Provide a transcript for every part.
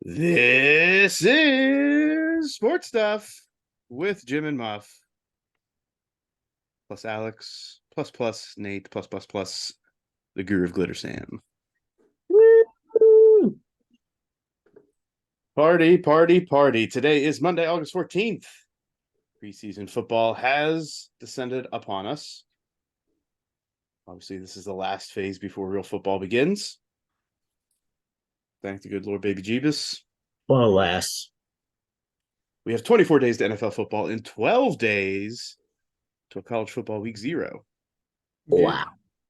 This is Sports Stuff with Jim and Muff, plus Alex, plus Nate, plus the Guru of Glitter Sam. Woo! Party. Today is Monday, August 14th. Preseason football has descended upon us. Obviously, this is the last phase before real football begins. Thank the good Lord Baby Jeebus. Well, alas. We have 24 days to NFL football and 12 days to a college football week 0. Wow.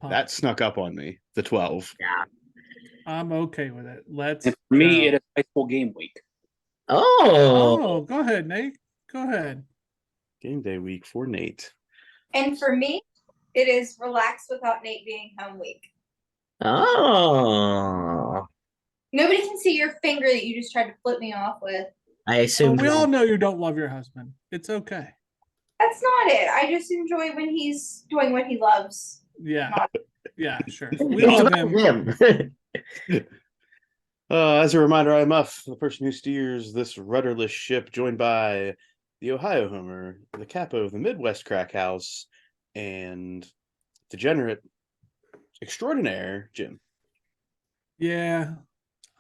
That snuck up on me, the 12. Yeah. I'm okay with it. Let's And for me, go. it is high school game week. Oh, go ahead, Nate. Go ahead. Game day week for Nate. And for me, it is relax without Nate being home week. Oh. Nobody can see your finger that you just tried to flip me off with. I assume We all know you don't love your husband. It's okay. That's not it. I just enjoy when he's doing what he loves. Yeah. Yeah, sure. it's We love about him. him. As a reminder, I'm Muff, the person who steers this rudderless ship, joined by the Ohio Homer, the capo of the Midwest Crack House, and degenerate extraordinaire, Jim. Yeah,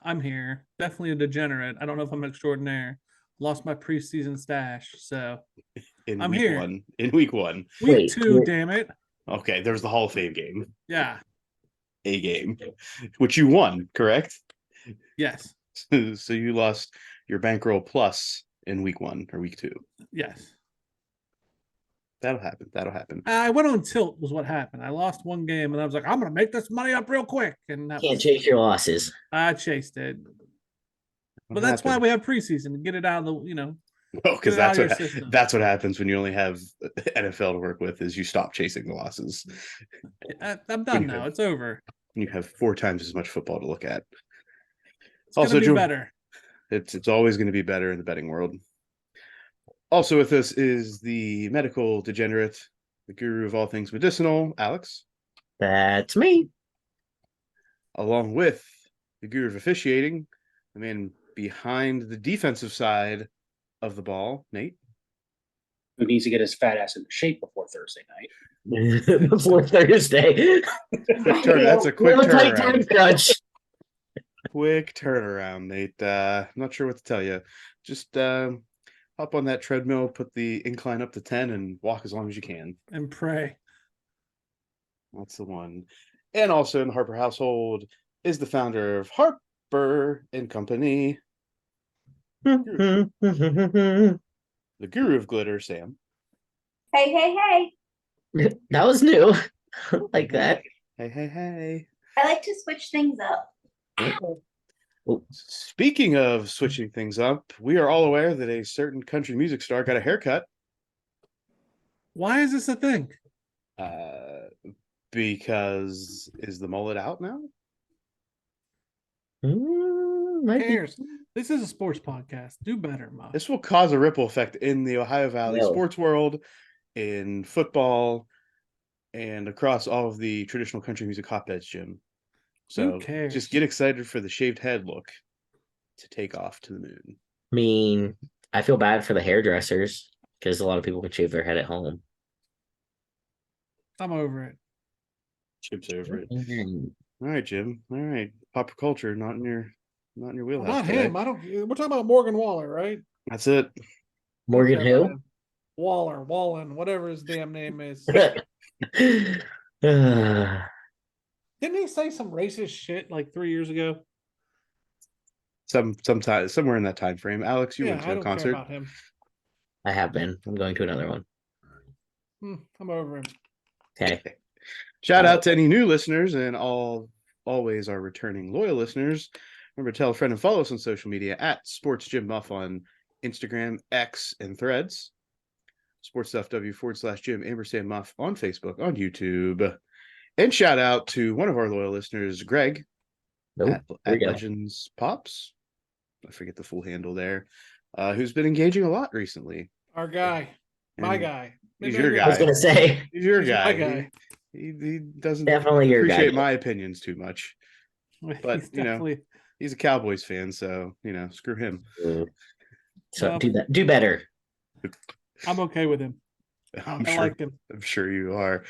I'm here. Definitely a degenerate. I don't know if I'm extraordinaire. Lost my preseason stash, so I'm week here. one. In week 1. week Wait, 2, you're- damn it. Okay, there's the Hall of Fame game. Yeah. A game, which you won, correct? Yes. So you lost your bankroll plus in week 1 or week 2. Yes. That'll happen. I went on tilt was what happened. I lost one game and I was like, I'm gonna make this money up real quick. And that Can't was, chase your losses. I chased it. What But that's why happened? we have preseason to get it out of the, Oh, because get it out that's of what your system. that's what happens when you only have NFL to work with. Is you stop chasing the losses. I'm done now. It's over. You have 4 times as much football to look at. It's Also, gonna be Joe- better. It's always going to be better in the betting world. Also with us is the medical degenerate, the guru of all things medicinal, Alex, That's me. along with the guru of officiating, the man behind the defensive side of the ball, Nate. Who needs to get his fat ass into shape before Thursday night? Before Thursday. That's a quick We have a tight turnaround. time crunch. Quick turnaround, Nate. I'm not sure what to tell you. Just hop on that treadmill, put the incline up to 10, and walk as long as you can. And pray. That's the one. And also in the Harper household is the founder of Harper and Company, the guru of glitter, Sam. Hey. That was new. Like that. Hey. I like to switch things up. Speaking of switching things up, we are all aware that a certain country music star got a haircut. Why is this a thing? Because is the mullet out now? Who Might be. cares? This is a sports podcast. Do better, Muff. This will cause a ripple effect in the Ohio Valley No. sports world, in football, and across all of the traditional country music hotbeds, Jim. So Who cares? just get excited for the shaved head look to take off to the moon. I mean, I feel bad for the hairdressers because a lot of people can shave their head at home. I'm over it. Chips over it. Mhm. All right, Jim. All right. Pop culture, not in your wheelhouse. Not today. him. I don't. We're talking about Morgan Waller, right? That's it. Morgan Don't care about who? him. Waller, Wallen, whatever his damn name is. Didn't he say some racist shit like 3 years ago? Sometime somewhere in that time frame. Alex, you Yeah, went I to a don't care concert. about him. I have been. I'm going to another one. I'm over him. Okay. Shout out to any new listeners and always our returning loyal listeners. Remember to tell a friend and follow us on social media at SportsJimMuff on Instagram, X, and Threads. SportsStuffW/Jim Ampersand Muff on Facebook, on YouTube. And shout out to one of our loyal listeners, Greg, Nope. at Legends Pops. I forget the full handle there, who's been engaging a lot recently. Our guy. My And guy. he's Maybe your I guy. I was going to say, He's your He's my guy. guy. He doesn't definitely your guy. appreciate my opinions too much. But, He's you know, definitely He's a Cowboys fan, so screw him. So Well, do better. I'm okay with him. I'm I sure. like him. I'm sure you are.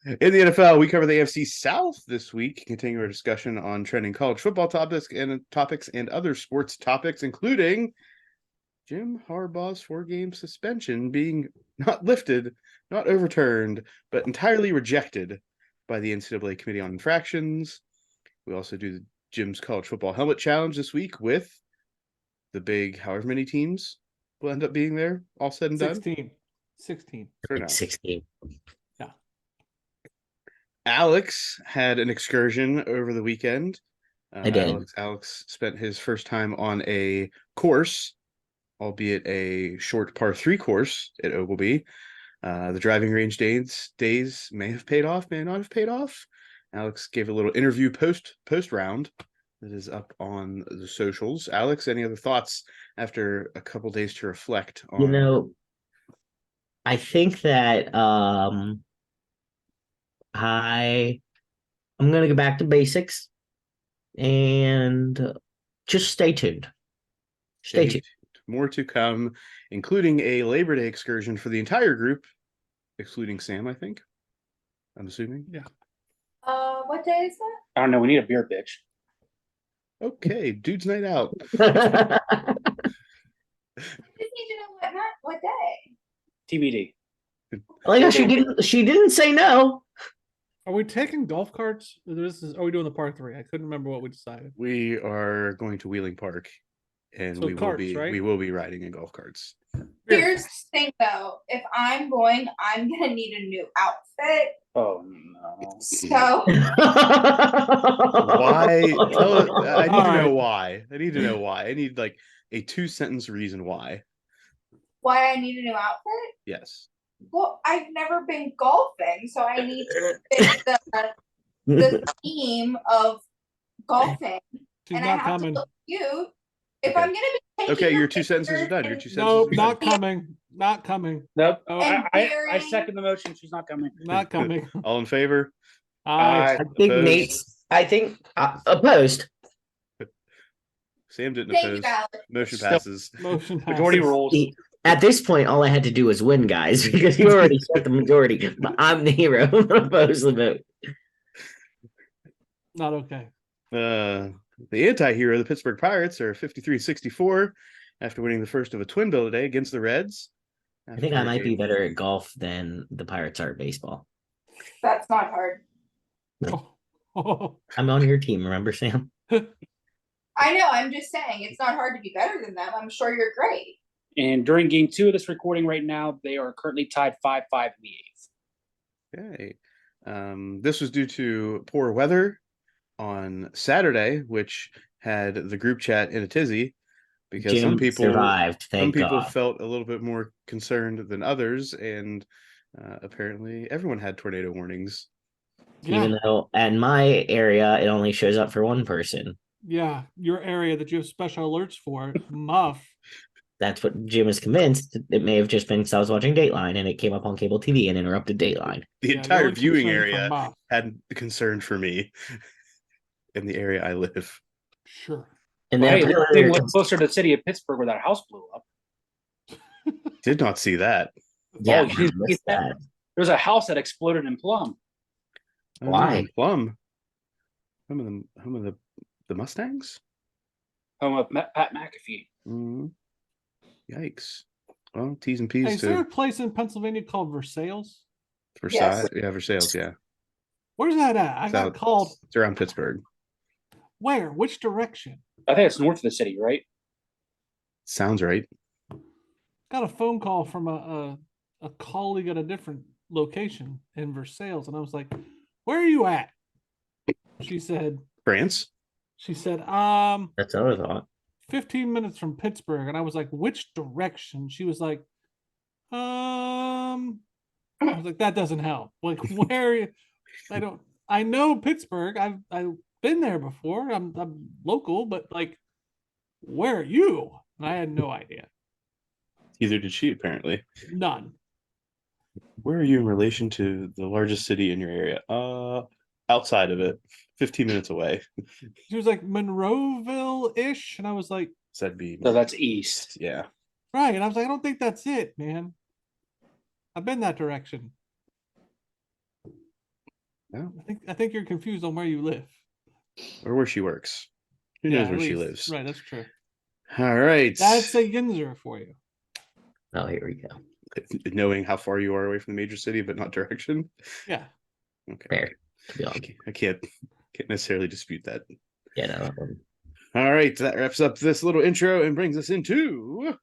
In the NFL, we cover the AFC South this week. Continue our discussion on trending college football topics and other sports topics, including Jim Harbaugh's 4-game suspension being not lifted, not overturned, but entirely rejected by the NCAA Committee on Infractions. We also do Jim's College Football Helmet Challenge this week with the big however many teams will end up being there, all said and done. 16. For now. 16. Alex had an excursion over the weekend. I did. Alex spent his first time on a course, albeit a short par 3 course at Ogleby. The driving range days may have paid off, may not have paid off. Alex gave a little interview post round that is up on the socials. Alex, any other thoughts after a couple days to reflect on? I think that I'm gonna go back to basics and just stay tuned. Stay tuned. More to come, including a Labor Day excursion for the entire group, excluding Sam, I think. I'm assuming. Yeah. What day is that? I don't know. We need a beer, bitch. Okay, dude's night out. I just need to know what day. TBD. Like how she didn't say no. Are we taking golf carts? Are we doing the par 3? I couldn't remember what we decided. We are going to Wheeling Park, and So we carts, right? will be riding in golf carts. Here's the thing though, if I'm going, I'm gonna need a new outfit. Oh no. So Why? I need to know Alright. why. I need to know why. I need like a 2-sentence reason why. why I need a new outfit? Yes. Well, I've never been golfing, so I need to fit the theme of golfing. She's and I not have coming. to look cute. If Okay. I'm gonna be taking Okay, your a 2 sentences are picture done. Your and- 2 sentences Nope, are not done. coming. Not coming. Nope. And I wearing- second the motion. She's not coming. Not coming. All in favor? Aye. I think opposed. Sam didn't Thank oppose. you, Alex. Motion Still- passes. Motion Majority passes. rules. At this point, all I had to do was win, guys, because you already said the majority. But I'm the hero. I'm gonna oppose the vote. Not okay. The anti-hero, the Pittsburgh Pirates, are 53-64 after winning the first of a twin bill today against the Reds. I think I might be better at golf than the Pirates are at baseball. That's not hard. Oh, I'm on your team, remember, Sam? I know. I'm just saying it's not hard to be better than them. I'm sure you're great. And during game 2 of this recording right now, they are currently tied 5-5 in the 8th. Okay. This was due to poor weather on Saturday, which had the group chat in a tizzy because Jim some people survived. Thank God. felt a little bit more concerned than others, and apparently everyone had tornado warnings. Even though in my area it only shows up for one person. yeah. Your area that you have special alerts for, Muff. That's what Jim is convinced. It may have just been because I was watching Dateline and it came up on cable TV and interrupted Dateline. The Yeah, entire only viewing concern for area Muff. had concern for me in the area I live. Sure. And Well, then hey, apparently they live closer to the city of Pittsburgh where that house blew up. Did not see that. yeah, Oh, I you missed that? that. There was a house that exploded in Plum. Oh, Why? Plum. Home of the Mustangs? Home of Pat McAfee. Mhm. Yikes. Well, T's and Hey, P's is there a to place in Pennsylvania called Versailles? Versailles. Yeah, Versailles, yeah. Where's that at? I got South. called. It's around Pittsburgh. Where? Which direction? I think it's north of the city, right? Sounds right. Got a phone call from a colleague at a different location in Versailles, and I was like, "Where are you at?" She said, France? That's what I thought. 15 minutes from Pittsburgh. And I was like, which direction? She was like, I was like, that doesn't help. Like, where? I know Pittsburgh. I've been there before. I'm local, but like, where are you? And I had no idea. Either did she, apparently. None. Where are you in relation to the largest city in your area? outside of it, 15 minutes away. She was like Monroeville-ish, and I was like, So that'd be So that's east. yeah. right. And I was like, I don't think that's it, man. I've been that direction. No. I think you're confused on where you live. Or where she works. Who Yeah, knows at where she least. lives? Right, that's true. All right. That's a Yinzer for you. Oh, here we go. Knowing how far you are away from the major city, but not direction. Yeah. Okay. Fair, to be honest. I can't necessarily dispute that. Yeah, no. All right, that wraps up this little intro and brings us into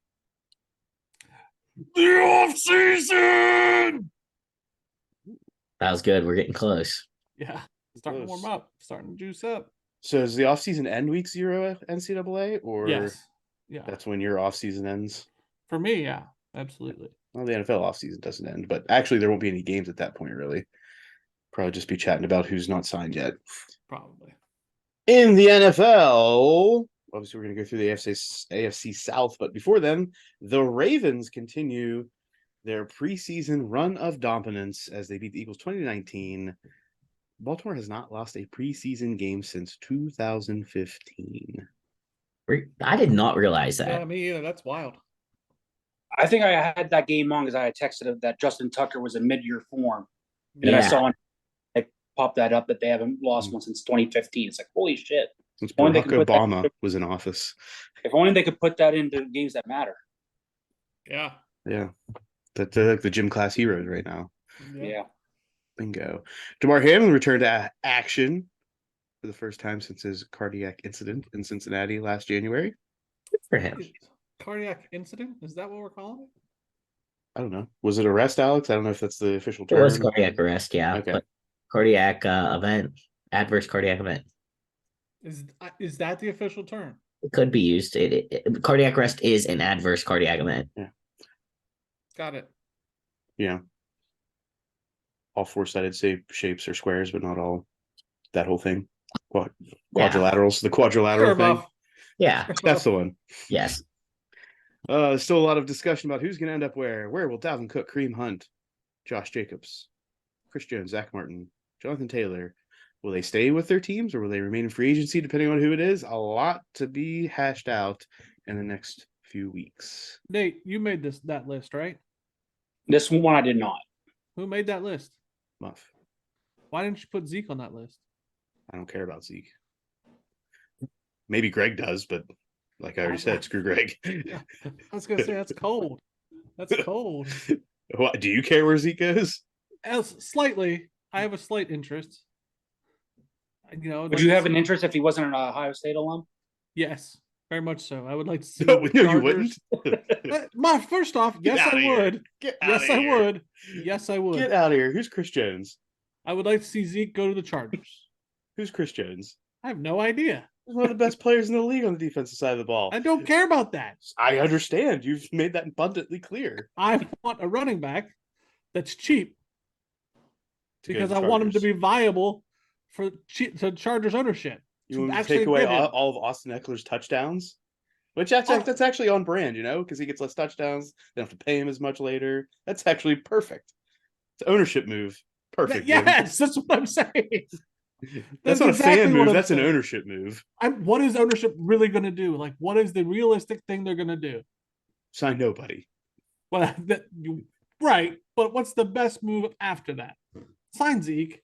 the off season. That was good. We're getting close. Yeah. Starting to warm Close. up, starting to juice up. So does the off season end week 0 NCAA, or Yes. Yeah. that's when your off season ends? For me, yeah. Absolutely. Well, the NFL off season doesn't end, but actually there won't be any games at that point, really. Probably just be chatting about who's not signed yet. Probably. In the NFL, obviously we're going to go through the AFC South, but before then, the Ravens continue their preseason run of dominance as they beat the Eagles 2019. Baltimore has not lost a preseason game since 2015. I did not realize that. Yeah, me either. That's wild. I think I had that game on because I had texted that Justin Tucker was in mid-year form. And then I Yeah. saw it pop that up that they haven't lost one since 2015. It's like, holy shit. Since Only they Barack can put that- Obama was in office. If only they could put that into games that matter. Yeah. Yeah. They're like the gym class heroes right now. Yeah. Bingo. DeMar Hamlin returned to action for the first time since his cardiac incident in Cincinnati last January. Good for him. Cardiac incident? Is that what we're calling it? I don't know. Was it arrest, Alex? I don't know if that's the official It term. was cardiac arrest, yeah. Okay. But cardiac event, adverse cardiac event. Is that the official term? It could be used. Cardiac arrest is an adverse cardiac event. Got it. Yeah. All four-sided shapes are squares, but not all. That whole thing. Quadrilaterals. The quadrilateral Sure, thing. Muff. Yeah. That's the one. Yes. There's still a lot of discussion about who's going to end up where. Where will Dalvin Cook, Kareem Hunt, Josh Jacobs, Chris Jones, Zach Martin, Jonathan Taylor? Will they stay with their teams or will they remain in free agency, depending on who it is? A lot to be hashed out in the next few weeks. Nate, you made that list, right? This one I did not. Who made that list? Muff. Why didn't you put Zeke on that list? I don't care about Zeke. Maybe Greg does, but like I already said, screw Greg. I was gonna say that's cold. That's cold. What, do you care where Zeke goes? Slightly, I have a slight interest. You know, Would you have an interest if he wasn't an Ohio State alum? Yes, very much so. I would like to see. No, the you Chargers- wouldn't. My first off, Get yes, outta I here. would. Get Yes, outta I here. would. Yes, I would. Get out of here. Who's Chris Jones? I would like to see Zeke go to the Chargers. Who's Chris Jones? I have no idea. He's one of the best players in the league on the defensive side of the ball. I don't care about that. I understand. You've made that abundantly clear. I want a running back that's cheap To go to because the I want him to Chargers. be viable for to Chargers ownership. You want me to actually take away fit him. all of Austin Eckler's touchdowns? Which that's actually on brand, because he gets less touchdowns. They don't have to pay him as much later. That's actually perfect. It's an ownership move. Perfect. Jim. Yes, that's what I'm saying. That's not exactly a fan what move. I'm That's an saying. ownership move. What is ownership really going to do? Like, what is the realistic thing they're going to do? Sign nobody. Well, right, but what's the best move after that? Sign Zeke.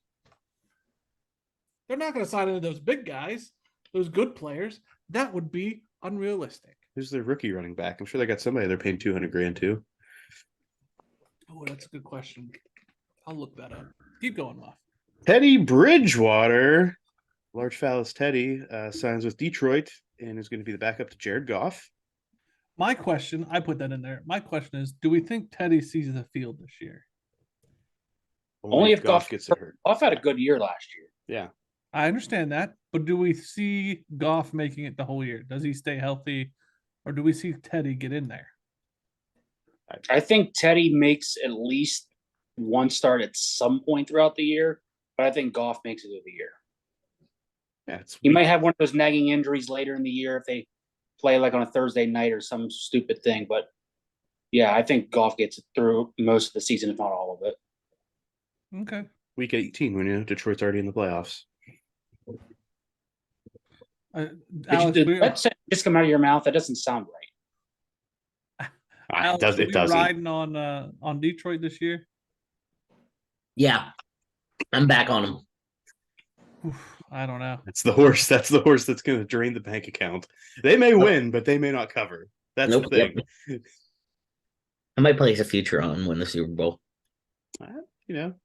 They're not going to sign any of those big guys, those good players. That would be unrealistic. Who's their rookie running back? I'm sure they got somebody they're paying $200,000 to. Oh, that's a good question. I'll look that up. Keep going, Muff. Teddy Bridgewater, large phallus Teddy, signs with Detroit and is going to be the backup to Jared Goff. My question, I put that in there. My question is, do we think Teddy sees the field this year? Only if Goff gets hurt. Goff had a good year last year. Yeah. I understand that, but do we see Goff making it the whole year? Does he stay healthy, or do we see Teddy get in there? I think Teddy makes at least one start at some point throughout the year, but I think Goff makes it through the year. Yeah, He might have one of those nagging injuries later in the year if they play like on a Thursday night or some stupid thing. But yeah, I think Goff gets it through most of the season, if not all of it. Okay. week 18 when Detroit's already in the playoffs. Alex, Did that sentence just come out of your mouth? That doesn't sound right. Alex, It we doesn't. riding on Detroit this year? Yeah, I'm back on them. Oof, I don't know. That's the horse. That's the horse that's going to drain the bank account. They may win, but they may not cover. That's Nope, the thing. yep. I might place a future on win the Super Bowl.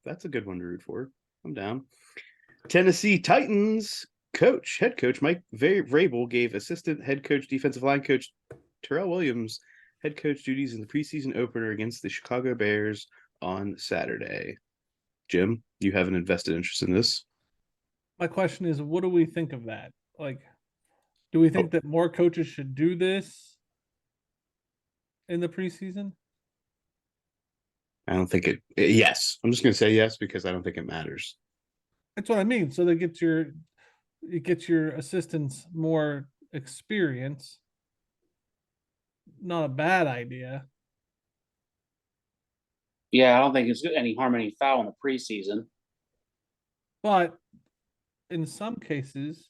That's a good one to root for. I'm down. Tennessee Titans head coach Mike Vrabel gave assistant head coach, defensive line coach Terrell Williams head coach duties in the preseason opener against the Chicago Bears on Saturday. Jim, you have an invested interest in this. My question is, what do we think of that? Like, do we think that more coaches should do this in the preseason? I don't think yes. I'm just going to say yes because I don't think it matters. That's what I mean. So it gets your assistants more experience. Not a bad idea. Yeah, I don't think it's any harm, any foul in the preseason. But in some cases,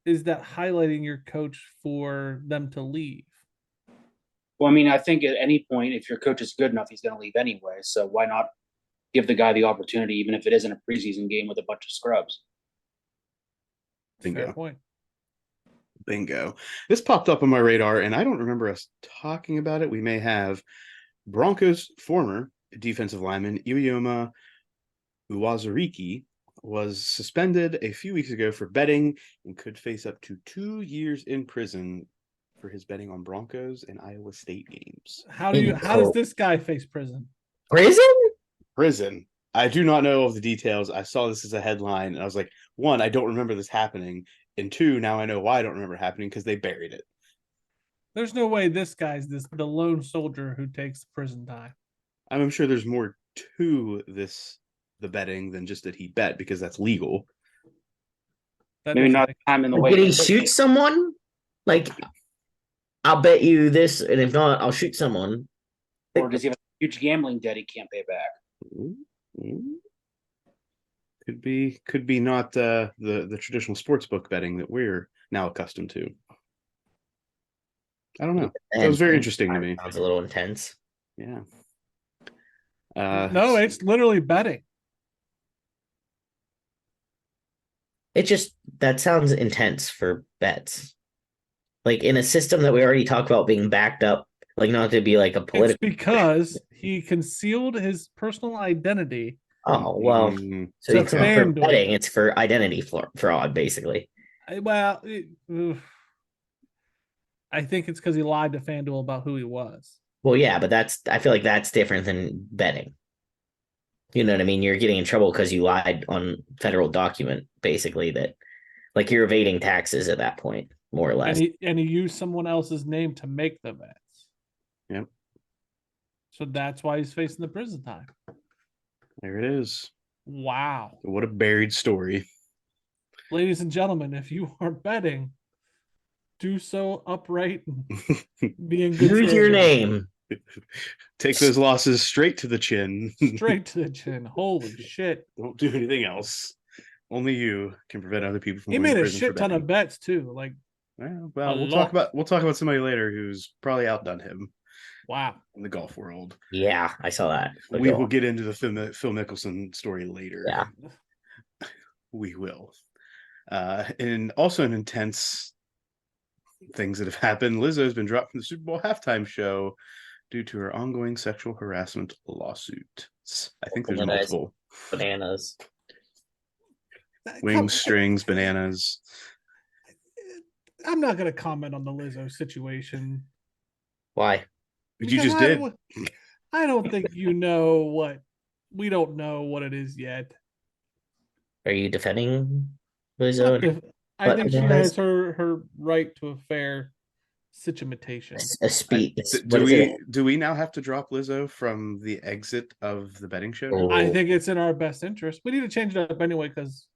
is that highlighting your coach for them to leave? Well, I mean, I think at any point, if your coach is good enough, he's going to leave anyway. So why not give the guy the opportunity, even if it isn't a preseason game with a bunch of scrubs? Bingo. Fair point. Bingo. This popped up on my radar, and I don't remember us talking about it. We may have. Broncos former defensive lineman Iweoma Uwazurike was suspended a few weeks ago for betting and could face up to 2 years in prison for his betting on Broncos and Iowa State games. How does this guy face prison? Prison? I do not know all the details. I saw this as a headline, and I was like, one, I don't remember this happening, and two, now I know why I don't remember it happening because they buried it. There's no way this guy's the lone soldier who takes prison time. I'm sure there's more to the betting than just that he bet because that's legal. That Maybe doesn't not make- time in the way. Did he shoot someone? Like, I'll bet you this, and if not, I'll shoot someone. Or does he have a huge gambling debt he can't pay back? Could be not the traditional sports book betting that we're now accustomed to. I don't know. That was very interesting to me. Sounds a little intense. Yeah. No, it's literally betting. That sounds intense for bets. Like in a system that we already talked about being backed up, like not to be like a It's political. because he concealed his personal identity. Oh well, so To it's not for FanDuel. betting; it's for identity fraud, basically. I think it's because he lied to FanDuel about who he was. Well, yeah, but I feel like that's different than betting. You know what I mean? You're getting in trouble because you lied on federal document, basically. That, like, you're evading taxes at that point, more or less. And he used someone else's name to make the bets. Yep. So that's why he's facing the prison time. There it is. Wow. What a buried story. Ladies and gentlemen, if you are betting, do so upright and be in good Use your standing. name. Take those losses straight to the chin. Straight to the chin. Holy shit. Don't do anything else. Only you can prevent other people from He going made to a prison shit for ton betting. of bets too. Like, Well, a we'll lot. talk about somebody later who's probably outdone him wow. in the golf world. Yeah, I saw that. But We go will on. get into the Phil Mickelson story later. Yeah. We will. And also an intense things that have happened. Lizzo has been dropped from the Super Bowl halftime show due to her ongoing sexual harassment lawsuit. I think there's multiple. Bananas. Wings, strings, bananas. I'm not going to comment on the Lizzo situation. Why? But you Because just did. I don't think you know what. We don't know what it is yet. Are you defending Lizzo? I But think she bananas- has her right to a fair situation. A speech. Do we now have to drop Lizzo from the exit of the betting show? Oh. I think it's in our best interest. We need to change it up anyway because,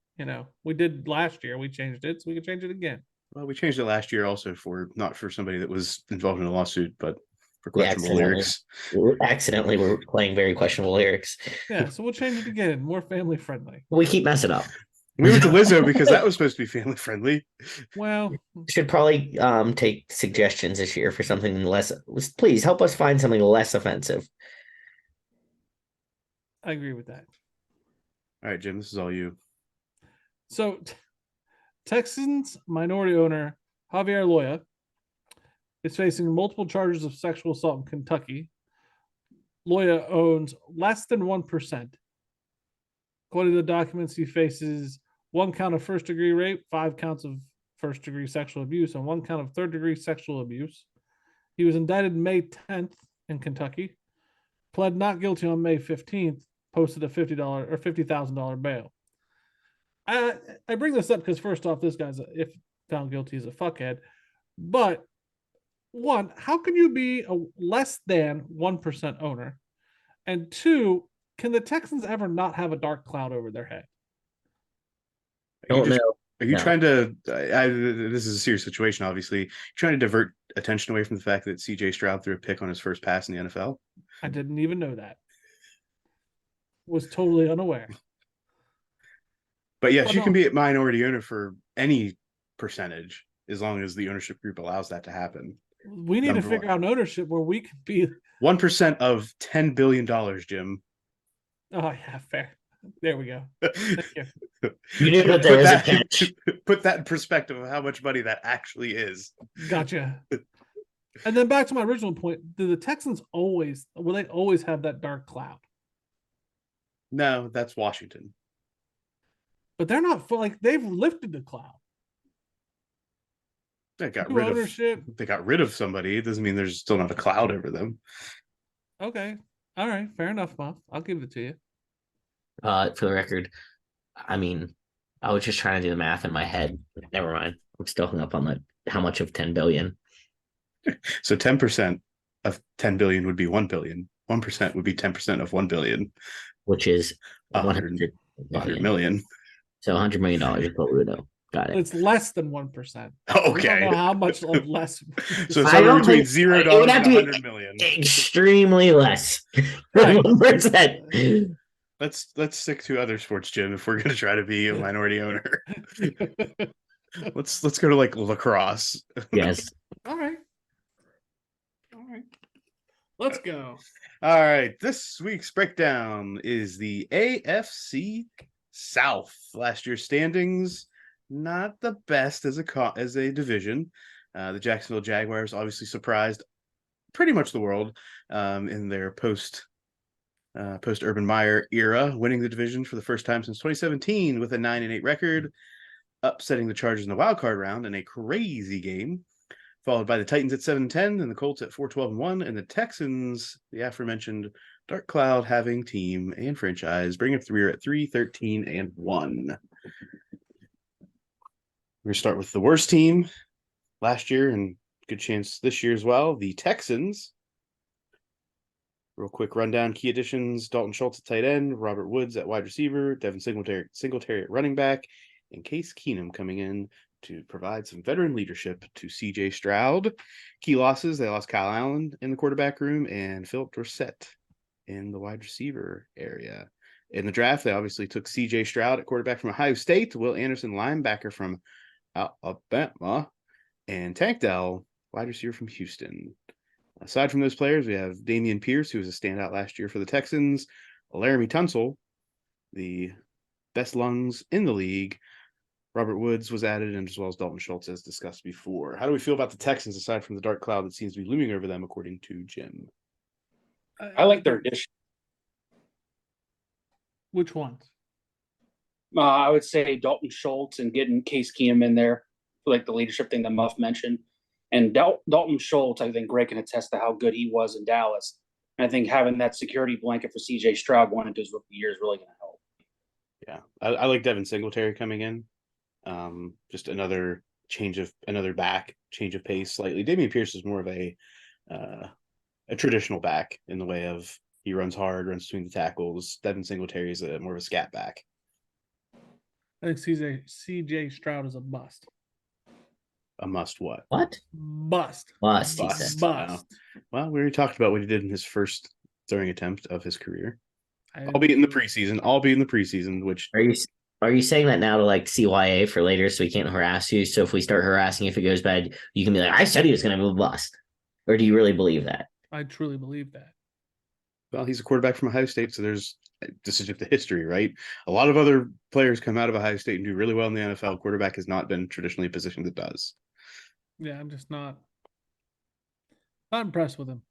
we did last year. We changed it, so we can change it again. Well, we changed it last year also not for somebody that was involved in a lawsuit, but for We questionable lyrics. accidentally we're playing very questionable lyrics. Yeah, so we'll change it again. More family friendly. We keep messing up. We went to Lizzo because that was supposed to be family friendly. Well, Should probably take suggestions this year for something less. Please help us find something less offensive. I agree with that. All right, Jim, this is all you. So, Texans minority owner Javier Loya is facing multiple charges of sexual assault in Kentucky. Loya owns less than 1%. According to the documents, he faces 1 count of first-degree rape, 5 counts of first-degree sexual abuse, and 1 count of third-degree sexual abuse. He was indicted May 10th in Kentucky, pled not guilty on May 15th, posted a $50 or $50,000 bail. I bring this up because first off, this guy's if found guilty is a fuckhead. But one, how can you be a less than 1% owner? And two, can the Texans ever not have a dark cloud over their head? Don't know. Are you No. trying to? This is a serious situation. Obviously, you're trying to divert attention away from the fact that C.J. Stroud threw a pick on his first pass in the NFL. I didn't even know that. Was totally unaware. But yes, Well, you can no. be a minority owner for any percentage as long as the ownership group allows that to happen. We need to Number figure one. out an ownership where we can be. 1% of $10 billion, Jim. Oh yeah, fair. There we go. Thank you. You knew that there was a catch. Put that in perspective of how much money that actually is. Gotcha. And then back to my original point: do the Texans always will they always have that dark cloud? No, that's Washington. But they're not like they've lifted the cloud. They got New rid ownership. of. They got rid of somebody. It doesn't mean there's still not a cloud over them. Okay. All right. Fair enough, Muff. I'll give it to you. For the record, I mean, I was just trying to do the math in my head. Never mind. I'm still hung up on that. How much of 10 billion? So 10% of 10 billion would be 1 billion. 1% would be 10% of 1 billion. Which is 100 100 million. So $100 million is what we would know. Got it. It's less than 1%. Okay. We don't know how much of less. So I somewhere don't between think- $0 it would have and to be 100 million. Extremely less Right. than 1%. Let's stick to other sports, Jim, if we're gonna try to be a minority owner. Let's go to like lacrosse. Yes. All right. Let's go. All right. This week's breakdown is the AFC South. Last year's standings, not the best as a division. The Jacksonville Jaguars obviously surprised pretty much the world in their post Urban Meyer era, winning the division for the first time since 2017 with a 9-8 record, upsetting the Chargers in the wild card round in a crazy game, followed by the Titans at 7-10 and the Colts at 4-12-1, and the Texans, the aforementioned dark cloud having team and franchise, bring up the rear at 3-13-1. We're gonna start with the worst team last year and good chance this year as well, the Texans. Real quick rundown: key additions: Dalton Schultz at tight end, Robert Woods at wide receiver, Devin Singletary at running back, and Case Keenum coming in to provide some veteran leadership to C.J. Stroud. Key losses: they lost Kyle Allen in the quarterback room and Philip Dorsett in the wide receiver area. In the draft, they obviously took C.J. Stroud at quarterback from Ohio State, Will Anderson linebacker from Alabama, and Tank Dell, wide receiver from Houston. Aside from those players, we have Damian Pierce, who was a standout last year for the Texans, Laramie Tunsil, the best lungs in the league. Robert Woods was added, and as well as Dalton Schultz, as discussed before. How do we feel about the Texans, aside from the dark cloud that seems to be looming over them, according to Jim? I like their addition. Which ones? I would say Dalton Schultz and getting Case Keenum in there for like the leadership thing that Muff mentioned. And Dalton Schultz, I think Greg can attest to how good he was in Dallas. And I think having that security blanket for C.J. Stroud going into his rookie year is really going to help. Yeah, I like Devin Singletary coming in. Just another change of pace slightly. Damian Pierce is more of a traditional back in the way of he runs hard, runs between the tackles. Devin Singletary is more of a scat back. I think CJ Stroud is a bust. A must what? What? Bust. Must, he Bust. said. Bust. Well, we already talked about what he did in his first throwing attempt of his career. I- Albeit in the preseason, which Are you saying that now to like CYA for later so he can't harass you? So if we start harassing if it goes bad, you can be like, I said he was gonna move bust. Or do you really believe that? I truly believe that. well, he's a quarterback from Ohio State, so this is just the history, right? A lot of other players come out of Ohio State and do really well in the NFL. Quarterback has not been traditionally a position that does. Yeah, I'm just not impressed with him.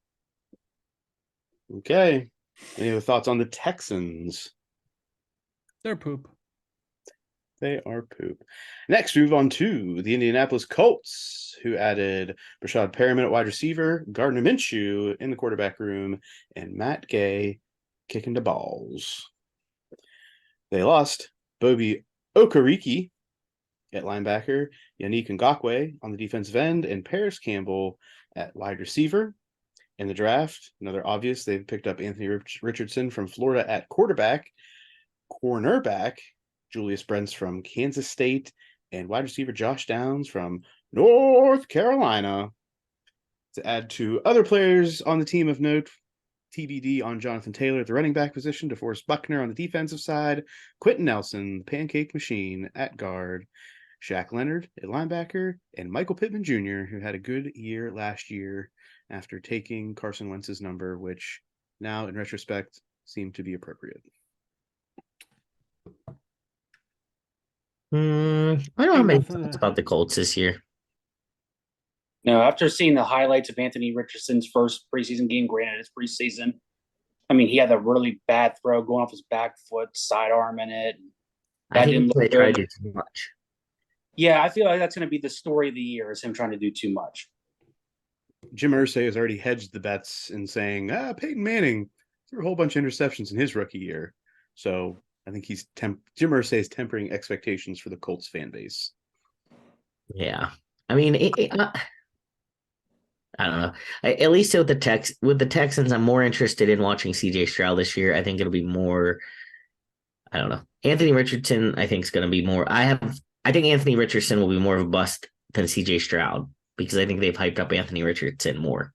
Okay. Any other thoughts on the Texans? They're poop. They are poop. Next, we move on to the Indianapolis Colts, who added Rashad Perriman at wide receiver, Gardner Minshew in the quarterback room, and Matt Gay kicking the balls. They lost Bobby Okereke at linebacker, Yannick Ngakoue on the defensive end, and Paris Campbell at wide receiver. In the draft, another obvious, they've picked up Anthony Richardson from Florida at quarterback, cornerback Julius Brents from Kansas State, and wide receiver Josh Downs from North Carolina. To add to other players on the team of note, TBD on Jonathan Taylor at the running back position, DeForest Buckner on the defensive side, Quentin Nelson, the pancake machine at guard, Shaq Leonard at linebacker, and Michael Pittman Jr., who had a good year last year after taking Carson Wentz's number, which now, in retrospect, seemed to be appropriate. I don't have many thoughts about the Colts this year. No, after seeing the highlights of Anthony Richardson's first preseason game, granted it's preseason, I mean, he had a really bad throw going off his back foot, sidearm in it. I think they tried to do too much. Yeah, I feel like that's going to be the story of the year, is him trying to do too much. Jim Irsay has already hedged the bets in saying, Peyton Manning threw a whole bunch of interceptions in his rookie year. So I think Jim Irsay is tempering expectations for the Colts fan base. Yeah. I mean, I don't know. At least with the Texans, I'm more interested in watching CJ Stroud this year. I think it'll be more. I don't know. Anthony Richardson, I think, is going to be more. I think Anthony Richardson will be more of a bust than CJ Stroud because I think they've hyped up Anthony Richardson more.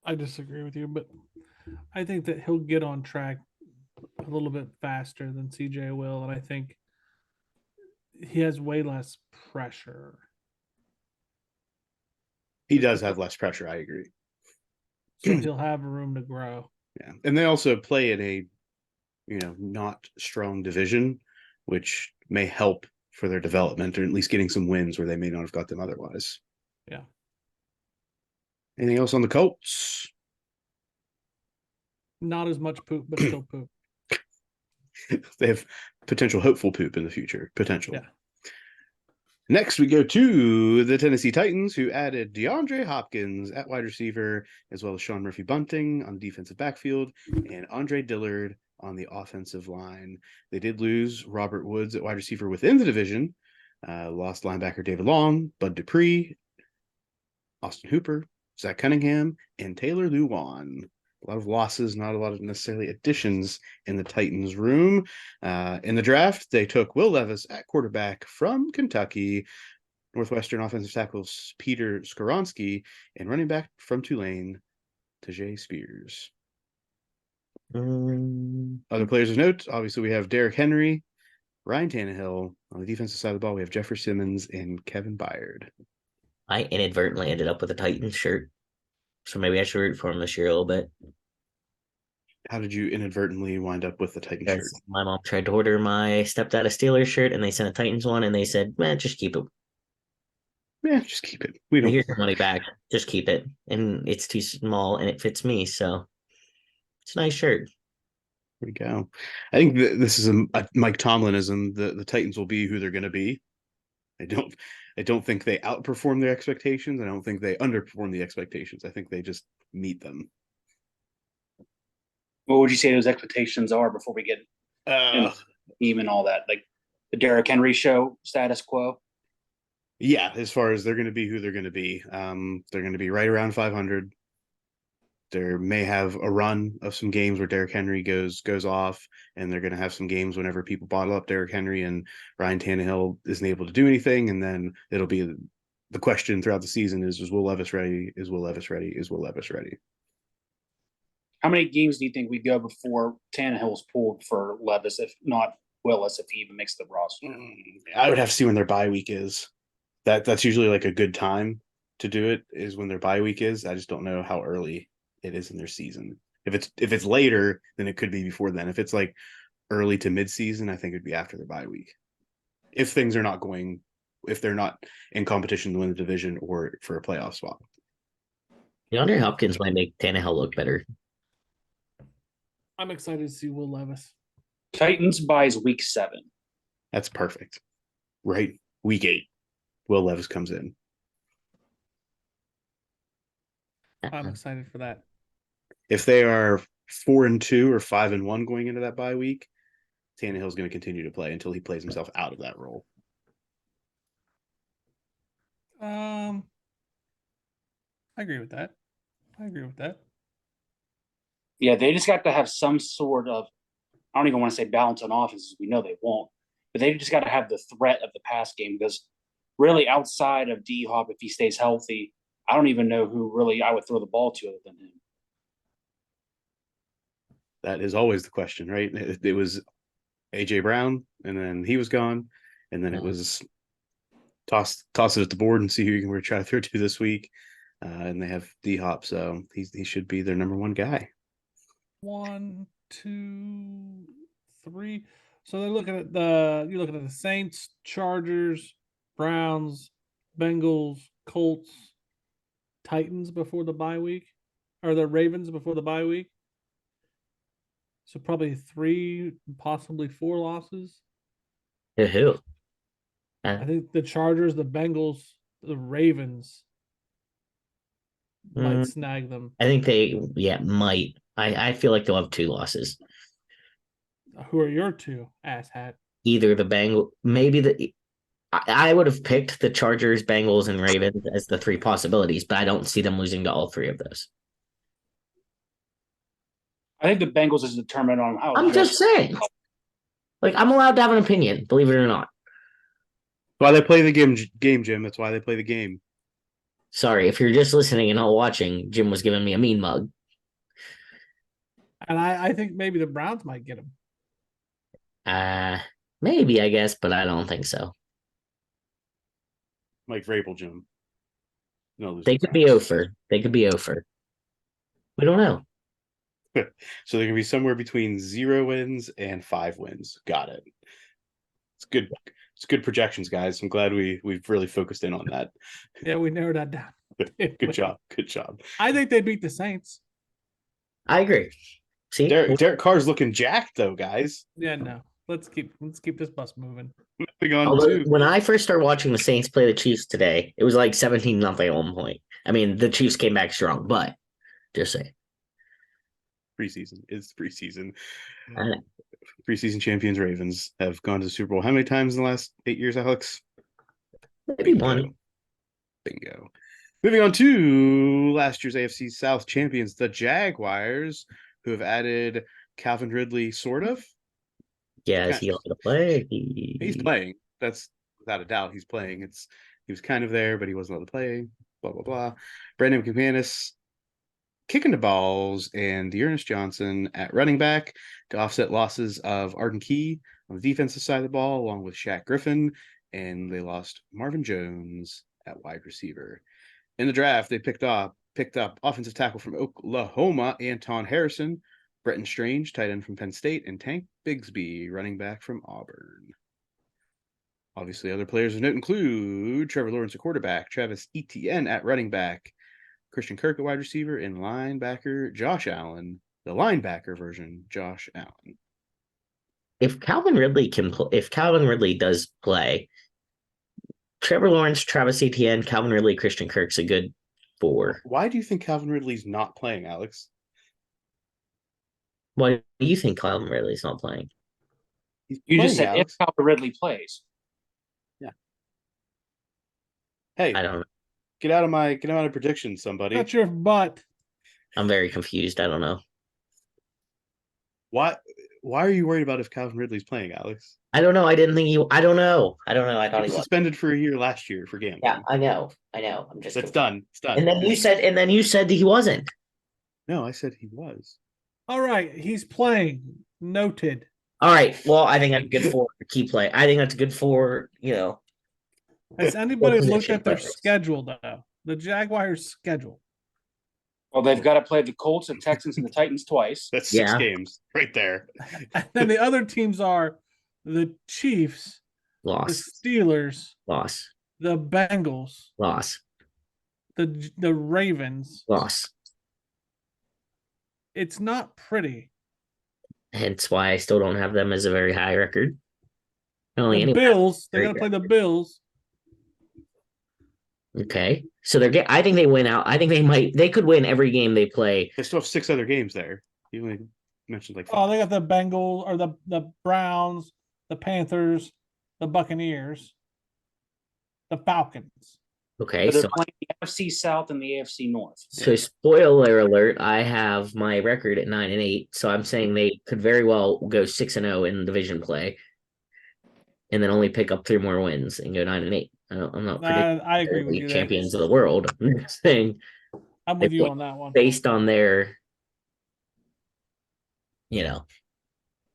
I disagree with you, but I think that he'll get on track a little bit faster than CJ will, and I think he has way less pressure. He does have less pressure, I agree. So he'll have room to grow. Yeah. And they also play in a, not strong division, which may help for their development or at least getting some wins where they may not have got them otherwise. Yeah. Anything else on the Colts? Not as much poop, but still poop. They have potential hopeful poop in the future. Potential. Yeah. Next, we go to the Tennessee Titans, who added DeAndre Hopkins at wide receiver, as well as Sean Murphy-Bunting on the defensive backfield, and Andre Dillard on the offensive line. They did lose Robert Woods at wide receiver within the division, lost linebacker David Long, Bud Dupree, Austin Hooper, Zach Cunningham, and Taylor Lewan. A lot of losses, not a lot of necessarily additions in the Titans room. In the draft, they took Will Levis at quarterback from Kentucky, Northwestern offensive tackles Peter Skoronski, and running back from Tulane, Tajay Spears. Other players of note, obviously we have Derrick Henry, Ryan Tannehill. On the defensive side of the ball, we have Jeffrey Simmons and Kevin Byard. I inadvertently ended up with a Titans shirt. So maybe I should root for him this year a little bit. How did you inadvertently wind up with the Titans shirt? My mom tried to order my stepdad a Steelers shirt, and they sent a Titans one, and they said, "Man, just keep it. Yeah, just keep it. We don't. Here's your money back. Just keep it." And it's too small, and it fits me, so it's a nice shirt. There we go. I think this is a Mike Tomlinism. The Titans will be who they're going to be. I don't think they outperform their expectations. I don't think they underperform the expectations. I think they just meet them. What would you say those expectations are before we get team and all that? Like the Derrick Henry show status quo? Yeah, as far as they're going to be who they're going to be. They're going to be right around 500. There may have a run of some games where Derrick Henry goes off, and they're going to have some games whenever people bottle up Derrick Henry and Ryan Tannehill isn't able to do anything, and then it'll be the question throughout the season is Will Levis ready? Is Will Levis ready? Is Will Levis ready? How many games do you think we go before Tannehill's pulled for Levis, if not Willis, if he even makes the roster? I would have to see when their bye week is. That's usually like a good time to do it, is when their bye week is. I just don't know how early it is in their season. If it's later, then it could be before then. If it's like early to mid season, I think it'd be after their bye week. If they're not in competition to win the division or for a playoff spot. DeAndre Hopkins might make Tannehill look better. I'm excited to see Will Levis. Titans buys week 7. That's perfect. Right? Week 8. Will Levis comes in. I'm excited for that. If they are 4-2 or 5-1 going into that bye week, Tannehill's going to continue to play until he plays himself out of that role. I agree with that. Yeah, they just got to have some sort of, I don't even want to say balance on offenses. We know they won't, but they just got to have the threat of the pass game, because really outside of D-Hop, if he stays healthy, I don't even know who really I would throw the ball to other than him. That is always the question, right? It was A.J. Brown, and then he was gone, and then it was toss it at the board and see who you can try to throw to this week. And they have D-Hop, so he should be their number one guy. 1, 2, 3. So you're looking at the Saints, Chargers, Browns, Bengals, Colts, Titans before the bye week, or the Ravens before the bye week. So probably 3, possibly 4 losses. To who? I think the Chargers, the Bengals, the Ravens might snag them. I think they might. I feel like they'll have 2 losses. Who are your 2, asshat? Either the Bengals, I would have picked the Chargers, Bengals, and Ravens as the 3 possibilities, but I don't see them losing to all 3 of those. I think the Bengals is determined on how. I'm just saying. Like, I'm allowed to have an opinion, believe it or not. Why they play the game, Jim. That's why they play the game. Sorry, if you're just listening and not watching, Jim was giving me a mean mug. And I think maybe the Browns might get him. Maybe, I guess, but I don't think so. Mike Vrabel, Jim. No, They could be over. They could be over. We don't know. So they can be somewhere between 0 wins and 5 wins. Got it. It's good. It's good projections, guys. I'm glad we've really focused in on that. Yeah, we narrowed that down. Good job. Good job. I think they beat the Saints. I agree. See, Derek Carr's looking jacked though, guys. Yeah, no. Let's keep this bus moving. Moving on to when I first started watching the Saints play the Chiefs today, it was like 17-0 at one point. I mean, the Chiefs came back strong, but just saying. preseason. It's preseason. I know. Preseason champions Ravens have gone to the Super Bowl how many times in the last 8 years, Alex? Maybe one. Bingo. Moving on to last year's AFC South champions, the Jaguars, who have added Calvin Ridley, sort of. Yeah, is he allowed to play? He's playing. That's without a doubt. He's playing. He was kind of there, but he wasn't allowed to play. Blah blah blah. Brandon McManus kicking the balls, and Dearness Johnson at running back to offset losses of Arden Key on the defensive side of the ball, along with Shaq Griffin, and they lost Marvin Jones at wide receiver. In the draft, they picked up offensive tackle from Oklahoma, Anton Harrison, Bretton Strange, tight end from Penn State, and Tank Bigsby, running back from Auburn. Obviously, other players of note include Trevor Lawrence, a quarterback, Travis Etienne at running back, Christian Kirk at wide receiver, and linebacker Josh Allen, the linebacker version, Josh Allen. If Calvin Ridley does play, Trevor Lawrence, Travis Etienne, Calvin Ridley, Christian Kirk's a good 4. Why do you think Calvin Ridley's not playing, Alex? Why do you think Calvin Ridley's not playing? You just said Alex. If Calvin Ridley plays. Yeah. Hey, I don't know. Get out of my prediction, somebody. That's your butt. I'm very confused. I don't know. Why Why are you worried about if Calvin Ridley's playing, Alex? I don't know. I didn't think he. I don't know. I He thought he was was. suspended for a year last year for gambling. Yeah, I know. I'm just. That's done. It's done. And then you said that he wasn't. No, I said he was. All right, he's playing. Noted. All right. Well, I think that's good for key play. I think that's good for Has anybody looked position at their players. schedule though? The Jaguars' schedule. Well, they've got to play the Colts, the Texans, and the Titans twice. That's 6 Yeah. games right there. And then the other teams are the Chiefs, the Loss. Steelers, Loss. the Bengals, Loss. the Ravens. Loss. It's not pretty. Hence why I still don't have them as a very high record. Only The any Bills, they're Very gonna play the Bills. okay. So I think they win out. I think they could win every game they play. They still have 6 other games there. You only mentioned like 5. Oh, they got the Bengals or the Browns, the Panthers, the Buccaneers, the Falcons. Okay, But they're so playing the AFC South and the AFC North. spoiler alert, I have my record at 9-8. So I'm saying they could very well go 6-0 in division play, and then only pick up 3 more wins and go 9-8. I'm not predicting I agree with they're you. champions of the world. I'm just saying I'm with they you play on that one. based on their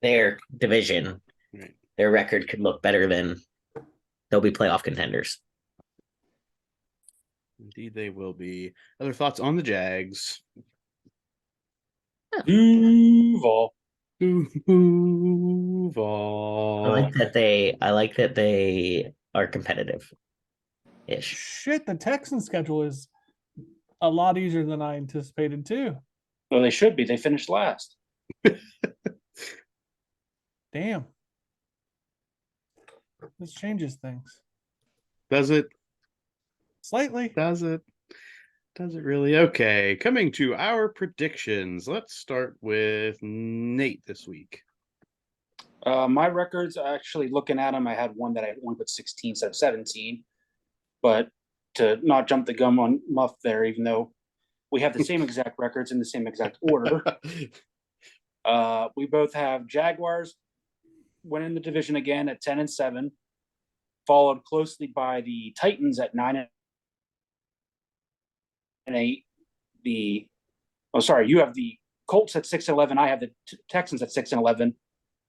their division, Right. their record could look better than they'll be playoff contenders. Indeed, they will be. Other thoughts on the Jags? Duval. Duval. I like that they are competitive ish. Shit, the Texans schedule is a lot easier than I anticipated too. Well, they should be. They finished last. Damn. This changes things. Does it? Slightly. Does it? Does it really? Okay, coming to our predictions. Let's start with Nate this week. My records, actually looking at them, I had one that I only put 16 instead of 17. But to not jump the gun on Muff there, even though we have the same exact records in the same exact order, we both have Jaguars winning the division again at 10-7, followed closely by the Titans at 9-8. You have the Colts at 6-11. I have the Texans at 6-11,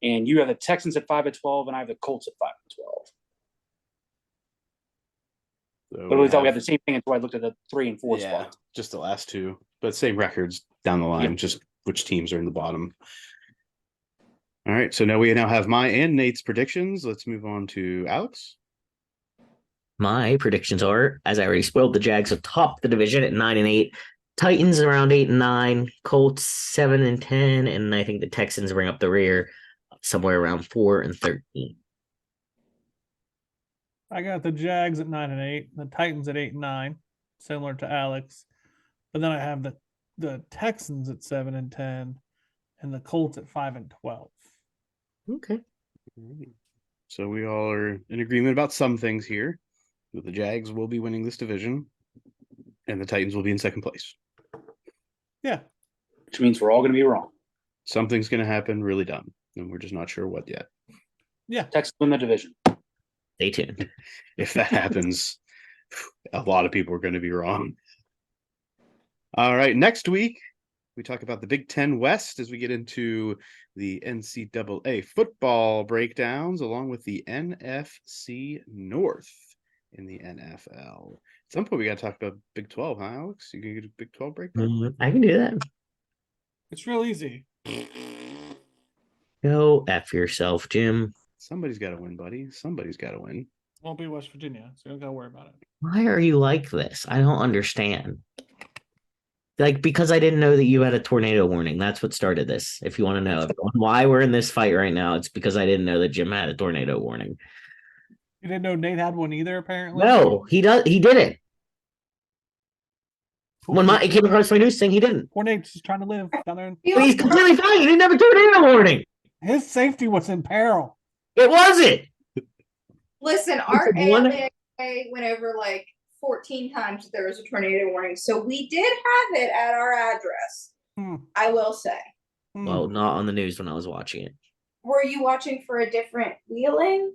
and you have the Texans at 5-12, and I have the Colts at 5-12. So Literally thought we had the same thing until I looked at the 3 and 4 yeah, spot. just the last 2, but same records down the line. Just which teams are in the bottom. All right, so now we have my and Nate's predictions. Let's move on to Alex. My predictions are, as I already spoiled, the Jags atop the division at 9-8, Titans around 8-9, Colts 7-10, and I think the Texans bring up the rear somewhere around 4-13. I got the Jags at 9-8, the Titans at 8-9, similar to Alex. But then I have the Texans at 7-10 and the Colts at 5-12. Okay. So we all are in agreement about some things here. The Jags will be winning this division, and the Titans will be in second place. Yeah. Which means we're all going to be wrong. Something's going to happen really dumb, and we're just not sure what yet. Yeah. Texans win the division. Stay tuned. If that happens, a lot of people are going to be wrong. All right, next week, we talk about the Big Ten West as we get into the NCAA football breakdowns, along with the NFC North in the NFL. At some point, we got to talk about Big 12, huh, Alex? You can get a Big 12 breakdown? I can do that. It's real easy. Go F yourself, Jim. Somebody's got to win, buddy. Somebody's got to win. Won't be West Virginia, so you don't got to worry about it. Why are you like this? I don't understand. Like, because I didn't know that you had a tornado warning. That's what started this. If you want to know why we're in this fight right now, it's because I didn't know that Jim had a tornado warning. You didn't know Nate had one either, apparently? No, he didn't. When it came across my news thing, he didn't. Poor Nate's just trying to live down there. But he's completely fine. He didn't have a tornado warning. His safety was in peril. It wasn't. Listen, our One- ALA went over like 14 times that there was a tornado warning. So we did have it at our address. Hmm. I will say. Well, not on the news when I was watching it. Were you watching for a different wheeling?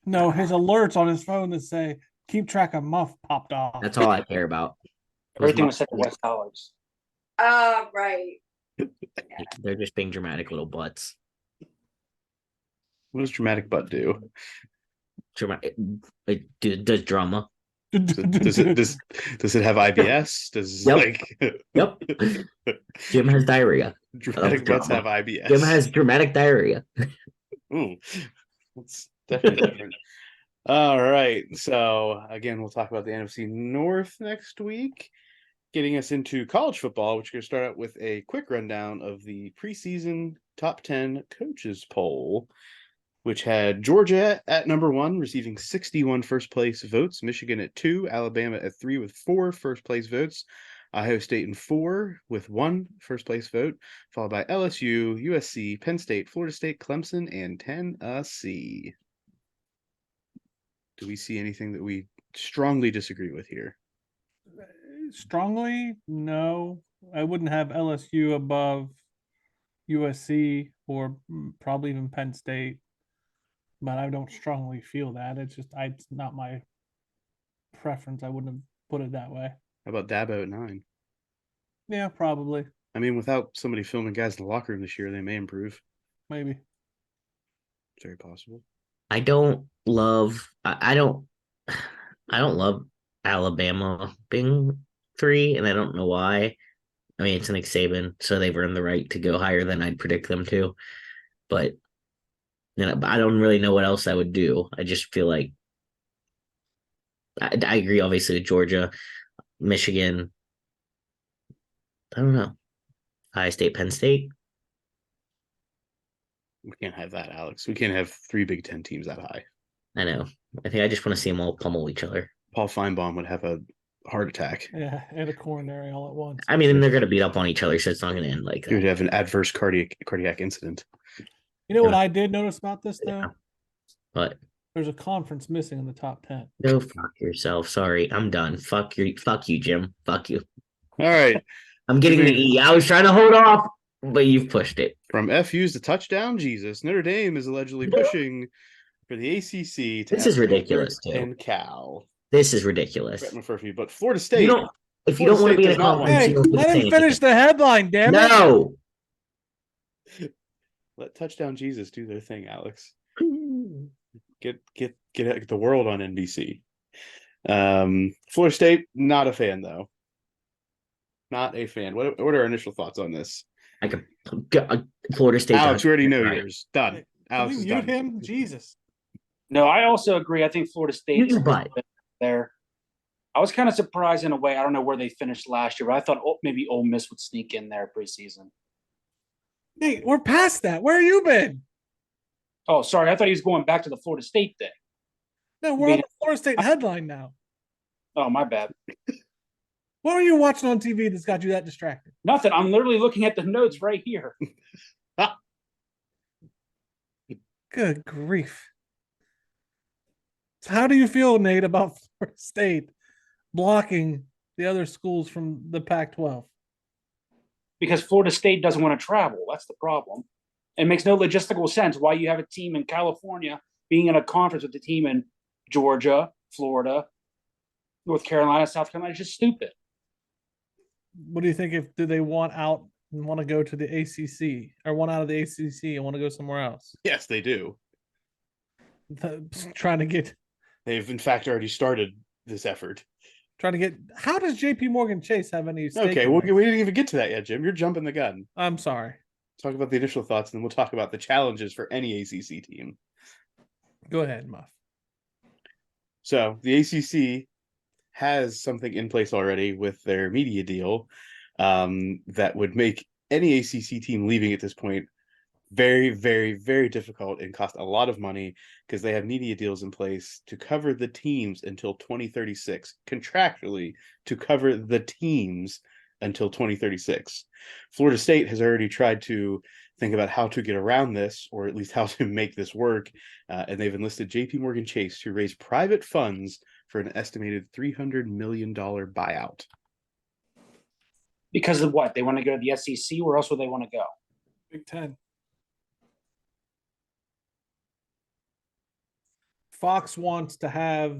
No, his alerts on his phone that say keep track of Muff popped off. That's all I care about. Everything was set to West Alex. Right. They're just being dramatic little butts. What does dramatic butt do? Dramatic. It does drama. Does it have IBS? Does Yep. Yep. Jim has diarrhea. dramatic butts have drama. IBS? Jim has dramatic diarrhea. Ooh, that's definitely different. All right. So again, we'll talk about the NFC North next week. Getting us into college football, which we're going to start out with a quick rundown of the preseason top 10 coaches poll, which had Georgia at number 1, receiving 61 first place votes, Michigan at 2, Alabama at 3 with 4 first place votes, Ohio State in 4 with 1 first place vote, followed by LSU, USC, Penn State, Florida State, Clemson, and Tennessee. Do we see anything that we strongly disagree with here? Strongly, no. I wouldn't have LSU above USC or probably even Penn State, but I don't strongly feel that. It's not my preference. I wouldn't have put it that way. How about Dabo at 9? Yeah, probably, I mean, without somebody filming guys in the locker room this year, they may improve. maybe. It's very possible. I don't love Alabama being 3, and I don't know why. I mean, it's Nick Saban, so they've earned the right to go higher than I'd predict them to. But I don't really know what else I would do. I just feel like I agree, obviously, with Georgia, Michigan. I don't know. Ohio State, Penn State. We can't have that, Alex. We can't have 3 Big Ten teams that high. I know. I think I just want to see them all pummel each other. Paul Feinbaum would have a heart attack. Yeah, and a coronary all at once. I mean, they're going to beat up on each other, so it's not going to end like He would that. have an adverse cardiac incident. You know what I did notice about this though? Yeah. But There's a conference missing in the top 10. go fuck yourself. Sorry, I'm done. Fuck you, Jim. Fuck you. All right. I'm getting the E. I was trying to hold off, but you've pushed it. From FU's to touchdown, Jesus. Notre Dame is allegedly pushing for the ACC. This is ridiculous, too. And Cal. This is ridiculous. Brett McMurphy, but Florida State. You don't. If you don't want to be in a conference, Hey, you don't let say him finish anything. the headline, damn it. No. Let touchdown Jesus do their thing, Alex. Get the world on NBC. Florida State, not a fan though. Not a fan. What are our initial thoughts on this? I could. Florida State. Alex, we already know right. yours. Done. Can Alex we is mute done. him? Jesus. No, I also agree. I think Florida State Use is your butt. there. I was kind of surprised in a way. I don't know where they finished last year, but I thought maybe Ole Miss would sneak in there preseason. Hey, we're past that. Where you been? Oh, sorry. I thought he was going back to the Florida State thing. No, we're on the Florida State headline now. Oh, my bad. What are you watching on TV that's got you that distracted? Nothing. I'm literally looking at the notes right here. Good grief. So how do you feel, Nate, about Florida State blocking the other schools from the Pac-12? Because Florida State doesn't want to travel. That's the problem. It makes no logistical sense why you have a team in California being in a conference with the team in Georgia, Florida, North Carolina, South Carolina. It's just stupid. What do you think? Do they want out and want to go to the ACC or want out of the ACC and want to go somewhere else? Yes, they do. Trying to get. They've in fact already started this effort. How does JP Morgan Chase have any stake? Okay, well, we didn't even get to that yet, Jim. You're jumping the gun. I'm sorry. Talk about the initial thoughts, and then we'll talk about the challenges for any ACC team. Go ahead, Muff. So the ACC has something in place already with their media deal that would make any ACC team leaving at this point very, very, very difficult and cost a lot of money because they have media deals in place to cover the teams until 2036, contractually to cover the teams until 2036. Florida State has already tried to think about how to get around this, or at least how to make this work, and they've enlisted JP Morgan Chase to raise private funds for an estimated $300 million buyout. Because of what? They want to go to the SEC? Where else would they want to go? Big Ten. Fox wants to have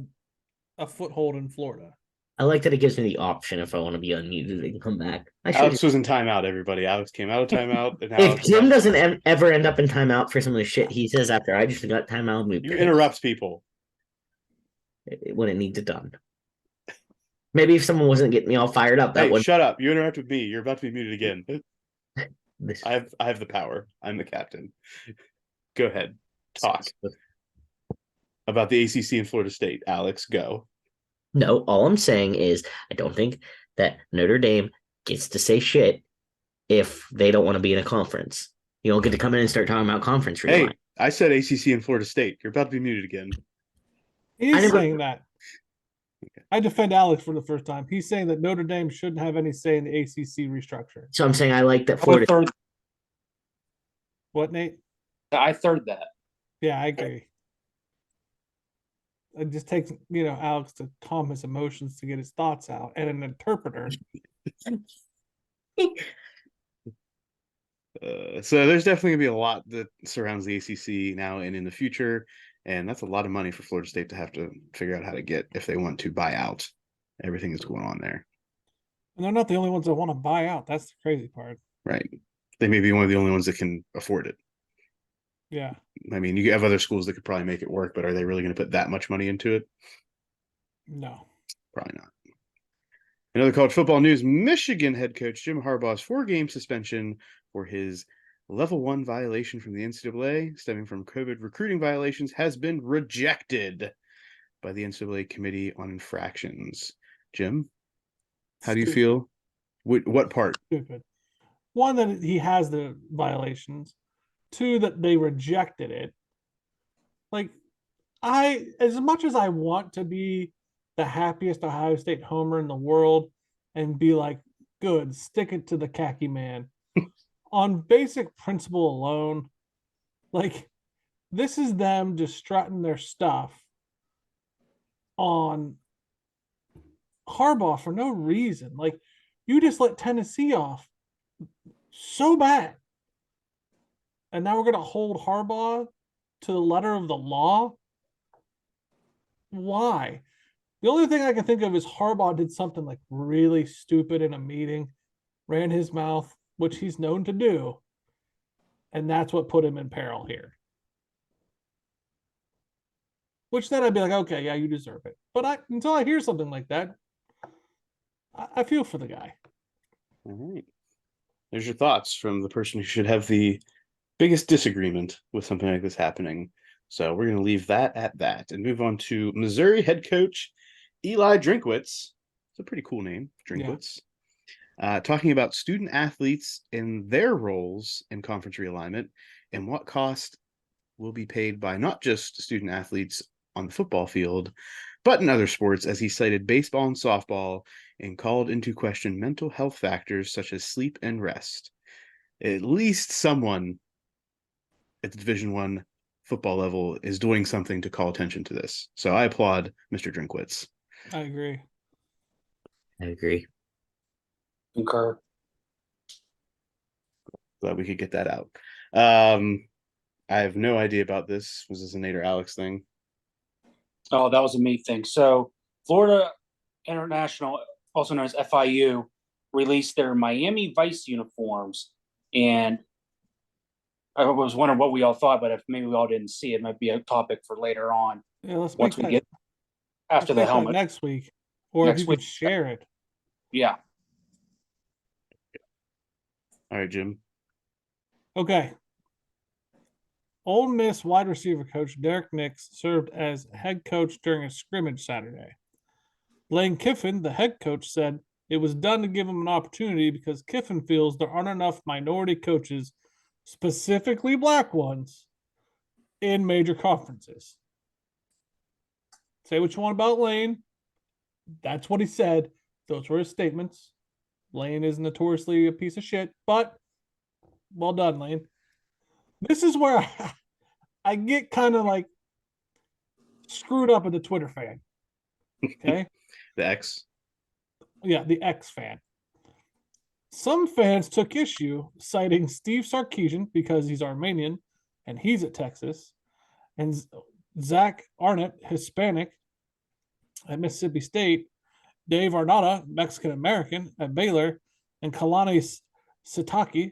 a foothold in Florida. I like that it gives me the option if I want to be unmuted and come back. I should. Alex was in timeout, everybody. Alex came out of timeout. And now If Alex is Jim on- doesn't ever end up in timeout for some of the shit he says after I just got timeout, we You interrupt people. when it needs it done. Maybe if someone wasn't getting me all fired up, that Hey, would. shut up. You interrupted me. You're about to be muted again. This, I have the power. I'm the captain. Go ahead. Talk about the ACC and Florida State. Alex, go. No, all I'm saying is I don't think that Notre Dame gets to say shit if they don't want to be in a conference. You don't get to come in and start talking about conference Hey, realignment. I said ACC and Florida State. You're about to be muted again. He's never- saying that. I defend Alex for the first time. He's saying that Notre Dame shouldn't have any say in the ACC restructure. So I'm saying I like that I would Florida. third, What, Nate? I third that. Yeah, I agree. It just takes, Alex to calm his emotions to get his thoughts out, and an interpreter. So there's definitely gonna be a lot that surrounds the ACC now and in the future, and that's a lot of money for Florida State to have to figure out how to get if they want to buy out everything that's going on there. And they're not the only ones that want to buy out. That's the crazy part. Right? They may be one of the only ones that can afford it. Yeah. I mean, you have other schools that could probably make it work, but are they really going to put that much money into it? No. Probably not. In other college football news, Michigan head coach Jim Harbaugh's 4-game suspension for his level 1 violation from the NCAA stemming from COVID recruiting violations has been rejected by the NCAA Committee on Infractions. Jim, how do you feel? What part? Stupid. One, that he has the violations. Two, that they rejected it. Like, as much as I want to be the happiest Ohio State homer in the world and be like, good, stick it to the khaki man. On basic principle alone, like, this is them just strutting their stuff on Harbaugh for no reason. Like, you just let Tennessee off so bad. And now we're going to hold Harbaugh to the letter of the law? Why? The only thing I can think of is Harbaugh did something like really stupid in a meeting, ran his mouth, which he's known to do. And that's what put him in peril here. Which then I'd be like, okay, yeah, you deserve it. But until I hear something like that, I feel for the guy. All right. There's your thoughts from the person who should have the biggest disagreement with something like this happening. So we're going to leave that at that and move on to Missouri head coach Eli Drinkwitz. It's a pretty cool name, Drinkwitz. Talking about student athletes and their roles in conference realignment and what cost will be paid by not just student athletes on the football field, but in other sports, as he cited baseball and softball and called into question mental health factors such as sleep and rest. At least someone at the Division I football level is doing something to call attention to this. So I applaud Mr. Drinkwitz. I agree. I agree. Concur. Glad we could get that out. I have no idea about this. Was this a Nate or Alex thing? Oh, that was a me thing. So Florida International, also known as FIU, released their Miami Vice uniforms, and I was wondering what we all thought, but if maybe we all didn't see it, might be a topic for later on Yeah, let's once make we that, get after let's the make that helmet. next week. Or Next if you could week. share it. Yeah. All right, Jim. Okay. Ole Miss wide receiver coach Derek Nix served as head coach during a scrimmage Saturday. Lane Kiffin, the head coach, said it was done to give him an opportunity because Kiffin feels there aren't enough minority coaches, specifically black ones, in major conferences. Say what you want about Lane. That's what he said. Those were his statements. Lane is notoriously a piece of shit, but well done, Lane. This is where I get kind of like screwed up at the Twitter fan. Okay. The X. Yeah, the X fan. Some fans took issue, citing Steve Sarkisian because he's Armenian and he's at Texas, and Zach Arnett, Hispanic, at Mississippi State, Dave Arnada, Mexican American, at Baylor, and Kalani Sitake,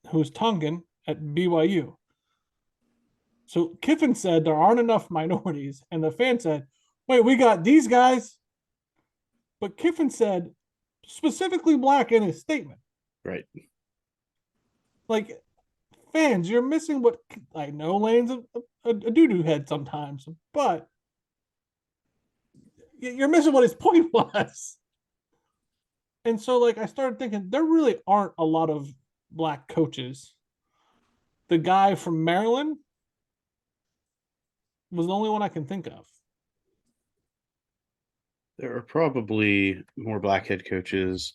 who's Tongan, at BYU. So Kiffin said there aren't enough minorities, and the fan said, wait, we got these guys? But Kiffin said specifically black in his statement. Right. Like, fans, you're missing what I know Lane's a doo-doo head sometimes, but you're missing what his point was. And so, like, I started thinking there really aren't a lot of black coaches. The guy from Maryland was the only one I can think of. There are probably more black head coaches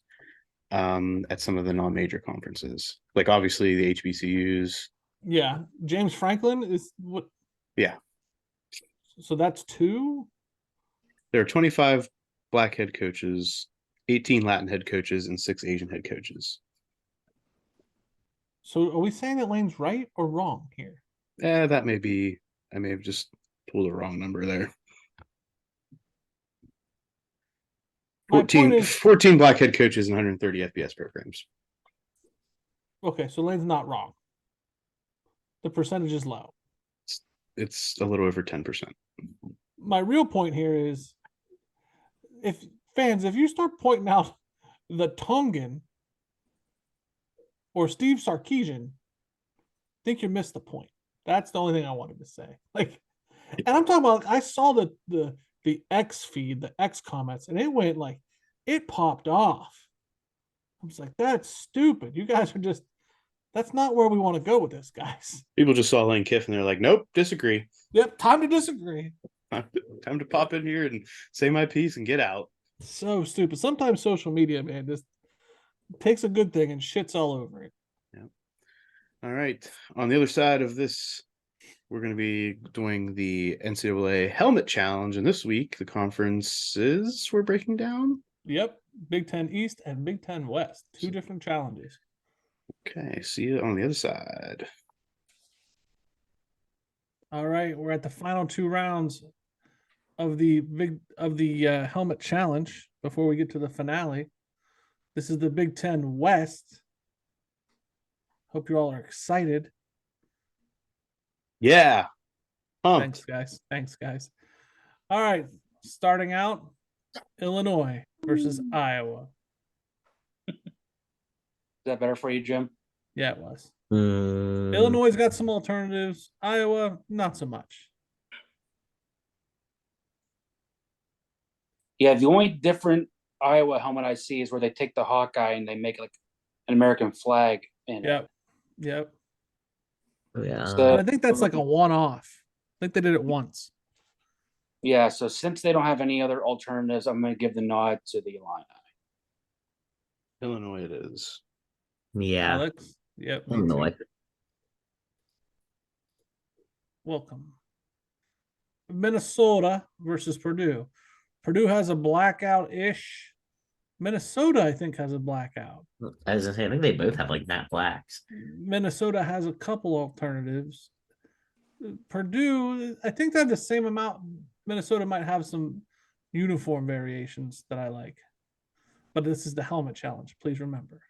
at some of the non-major conferences. Like obviously the HBCUs. Yeah. James Franklin is what? Yeah. So that's 2? There are 25 black head coaches, 18 Latin head coaches, and 6 Asian head coaches. So are we saying that Lane's right or wrong here? That may be, I may have just pulled the wrong number there. My point is, 14 black head coaches and 130 FBS programs. okay, so Lane's not wrong. The percentage is low. It's a little over 10%. My real point here is, if you start pointing out the Tongan or Steve Sarkisian, I think you missed the point. That's the only thing I wanted to say. Like, and I'm talking about, I saw the X feed, the X comments, and it went like, it popped off. I was like, that's stupid. You guys are just, that's not where we want to go with this, guys. People just saw Lane Kiffin, they're like, nope, disagree. Yep, time to disagree. Time to pop in here and say my piece and get out. So stupid. Sometimes social media, man, just takes a good thing and shits all over it. Yeah. All right. On the other side of this, we're going to be doing the NCAA Helmet Challenge. And this week, the conferences we're breaking down. Yep. Big Ten East and Big Ten West. 2 different challenges. Okay. See you on the other side. All right. We're at the final 2 rounds of the Helmet Challenge before we get to the finale. This is the Big Ten West. Hope you all are excited. Yeah. Thanks, guys. All right. Starting out, Illinois versus Iowa. Is that better for you, Jim? Yeah, it was. Mm, Illinois got some alternatives. Iowa, not so much. Yeah, the only different Iowa helmet I see is where they take the Hawkeye and they make like an American flag in it. Yep. yeah. So- And I think that's like a one-off. I think they did it once. Yeah, so since they don't have any other alternatives, I'm going to give the nod to the Illini. Illinois it is. Yeah. Alex? Yep. me Illinois. too. Welcome. Minnesota versus Purdue. Purdue has a blackout-ish. Minnesota, I think, has a blackout. As I say, I think they both have like matte blacks. Minnesota has a couple alternatives. Purdue, I think they have the same amount. Minnesota might have some uniform variations that I like. But this is the helmet challenge, please remember.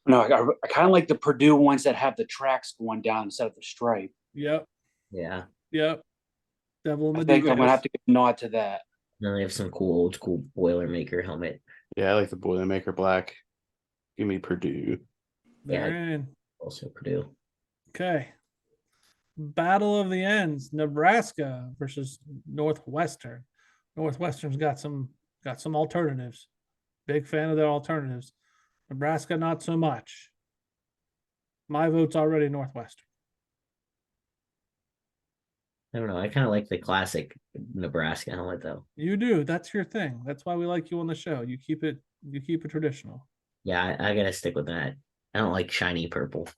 No, I kind of like the Purdue ones that have the tracks going down instead of the stripe. Yep. Yeah. Devil in I the think I'm going to have details. to give a nod to that. Then they have some cool old school Boilermaker helmet. Yeah, I like the Boilermaker black. Give me Purdue. They're in. Also Purdue. Okay. Battle of the ends. Nebraska versus Northwestern. Northwestern's got some alternatives. Big fan of their alternatives. Nebraska, not so much. My vote's already Northwestern. I don't know. I kind of like the classic Nebraska helmet though. You do. That's your thing. That's why we like you on the show. You keep it traditional. Yeah, I gotta stick with that. I don't like shiny purple.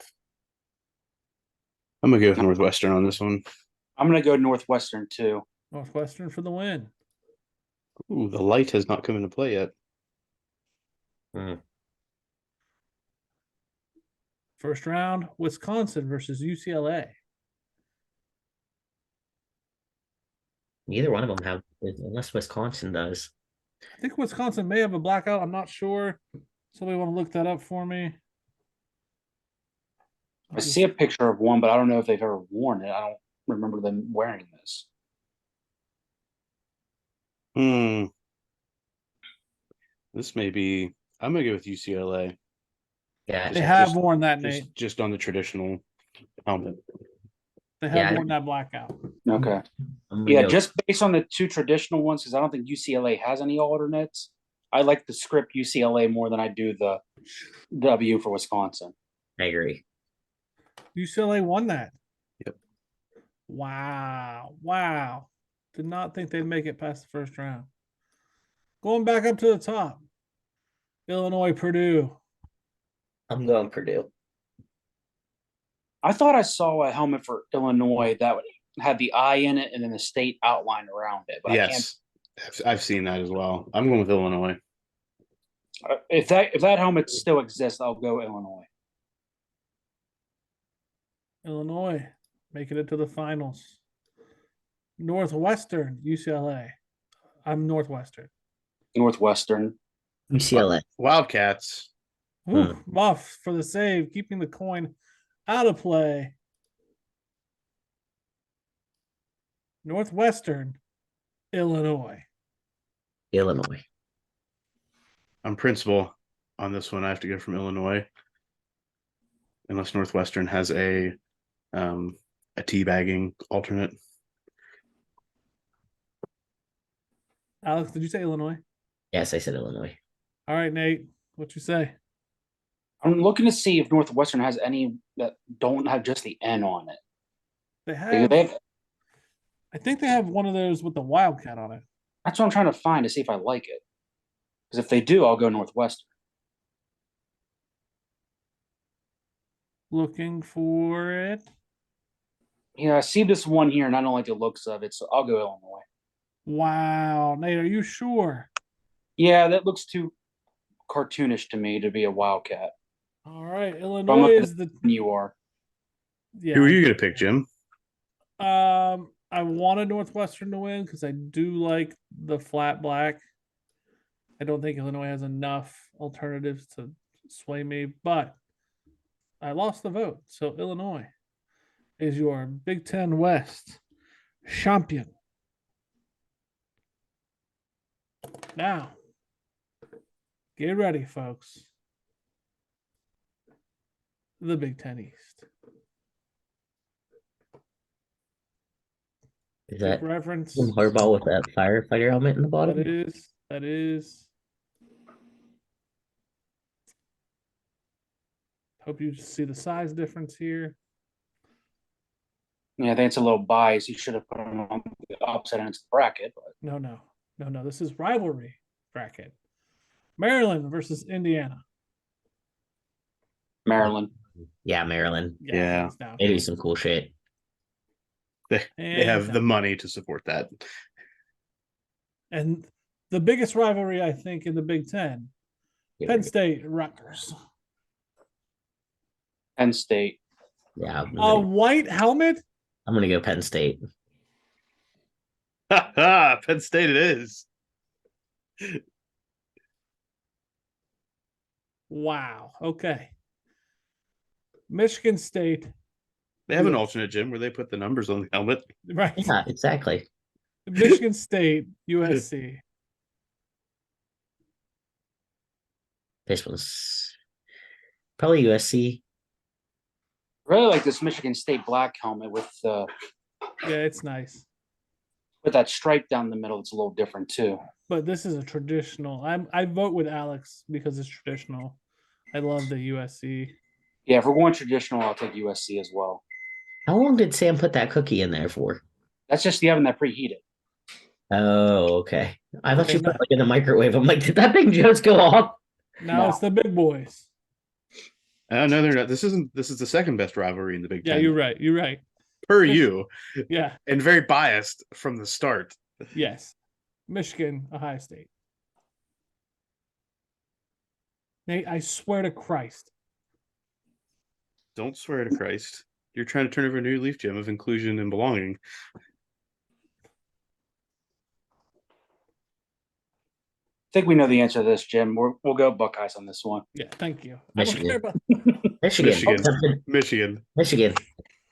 I'm going to go with Northwestern on this one. I'm going to go Northwestern too. Northwestern for the win. Ooh, the light has not come into play yet. First round, Wisconsin versus UCLA. Neither one of them have, unless Wisconsin does. I think Wisconsin may have a blackout. I'm not sure. Somebody want to look that up for me? I see a picture of one, but I don't know if they've ever worn it. I don't remember them wearing this. This may be. I'm gonna go with UCLA. Yeah, They have worn that, Nate. Just on the traditional helmet. They have worn that blackout. Okay. Yeah, just based on the two traditional ones, because I don't think UCLA has any alternates. I like the script UCLA more than I do the W for Wisconsin. I agree. UCLA won that. Yep. Wow. Did not think they'd make it past the first round. Going back up to the top. Illinois, Purdue. I'm going Purdue. I thought I saw a helmet for Illinois that had the I in it and then the state outline around it. But yes, I've seen that as well. I'm going with Illinois. If that helmet still exists, I'll go Illinois. Illinois making it to the finals. Northwestern, UCLA. I'm Northwestern. Northwestern. UCLA. Wildcats. Ooh, Muff for the save, keeping the coin out of play. Northwestern, Illinois. I'm principal on this one. I have to go from Illinois, unless Northwestern has a teabagging alternate. Alex, did you say Illinois? Yes, I said Illinois. All right, Nate, what you say? I'm looking to see if Northwestern has any that don't have just the N on it. They have. I think they have one of those with the Wildcat on it. That's what I'm trying to find to see if I like it. Because if they do, I'll go Northwestern. Looking for it. Yeah, I see this one here, and I don't like the looks of it, so I'll go Illinois. Wow, Nate, are you sure? Yeah, that looks too cartoonish to me to be a Wildcat. All right, Illinois is the. You are. Yeah. Who are you going to pick, Jim? I wanted Northwestern to win because I do like the flat black. I don't think Illinois has enough alternatives to sway me, but I lost the vote. So Illinois is your Big Ten West champion. Now, get ready, folks. The Big Ten East. Is that reference? Jim Harbaugh with that firefighter helmet in the bottom? That is. Hope you see the size difference here. Yeah, I think it's a little biased. You should have put them on the opposite ends of the bracket. But No. This is rivalry bracket. Maryland versus Indiana. Maryland. Yeah, Maryland. Yeah. They do some cool shit. They have the money to support that. And the biggest rivalry, I think, in the Big Ten, Penn State, Rutgers. Penn State. Yeah. A white helmet? I'm going to go Penn State. Penn State it is. Wow. Okay. Michigan State. They have an alternate, Jim, where they put the numbers on the helmet. Right. Yeah, exactly. Michigan State, USC. This was probably USC. I really like this Michigan State black helmet with Yeah, it's nice. With that stripe down the middle. It's a little different too. But this is a traditional. I vote with Alex because it's traditional. I love the USC. Yeah, if we're going traditional, I'll take USC as well. How long did Sam put that cookie in there for? That's just the oven that preheated. Oh, okay. I thought you put it in the microwave. I'm like, did that thing just go off? No, it's the big boys. No, they're not. This is the second best rivalry in the Big Ten. Yeah, you're right. per you, Yeah. and very biased from the start. Yes. Michigan, Ohio State. Nate, I swear to Christ. Don't swear to Christ. You're trying to turn over a new leaf, Jim, of inclusion and belonging. I think we know the answer to this, Jim. We'll go Buckeyes on this one. Yeah, thank you. Michigan. I don't care about Michigan. Michigan.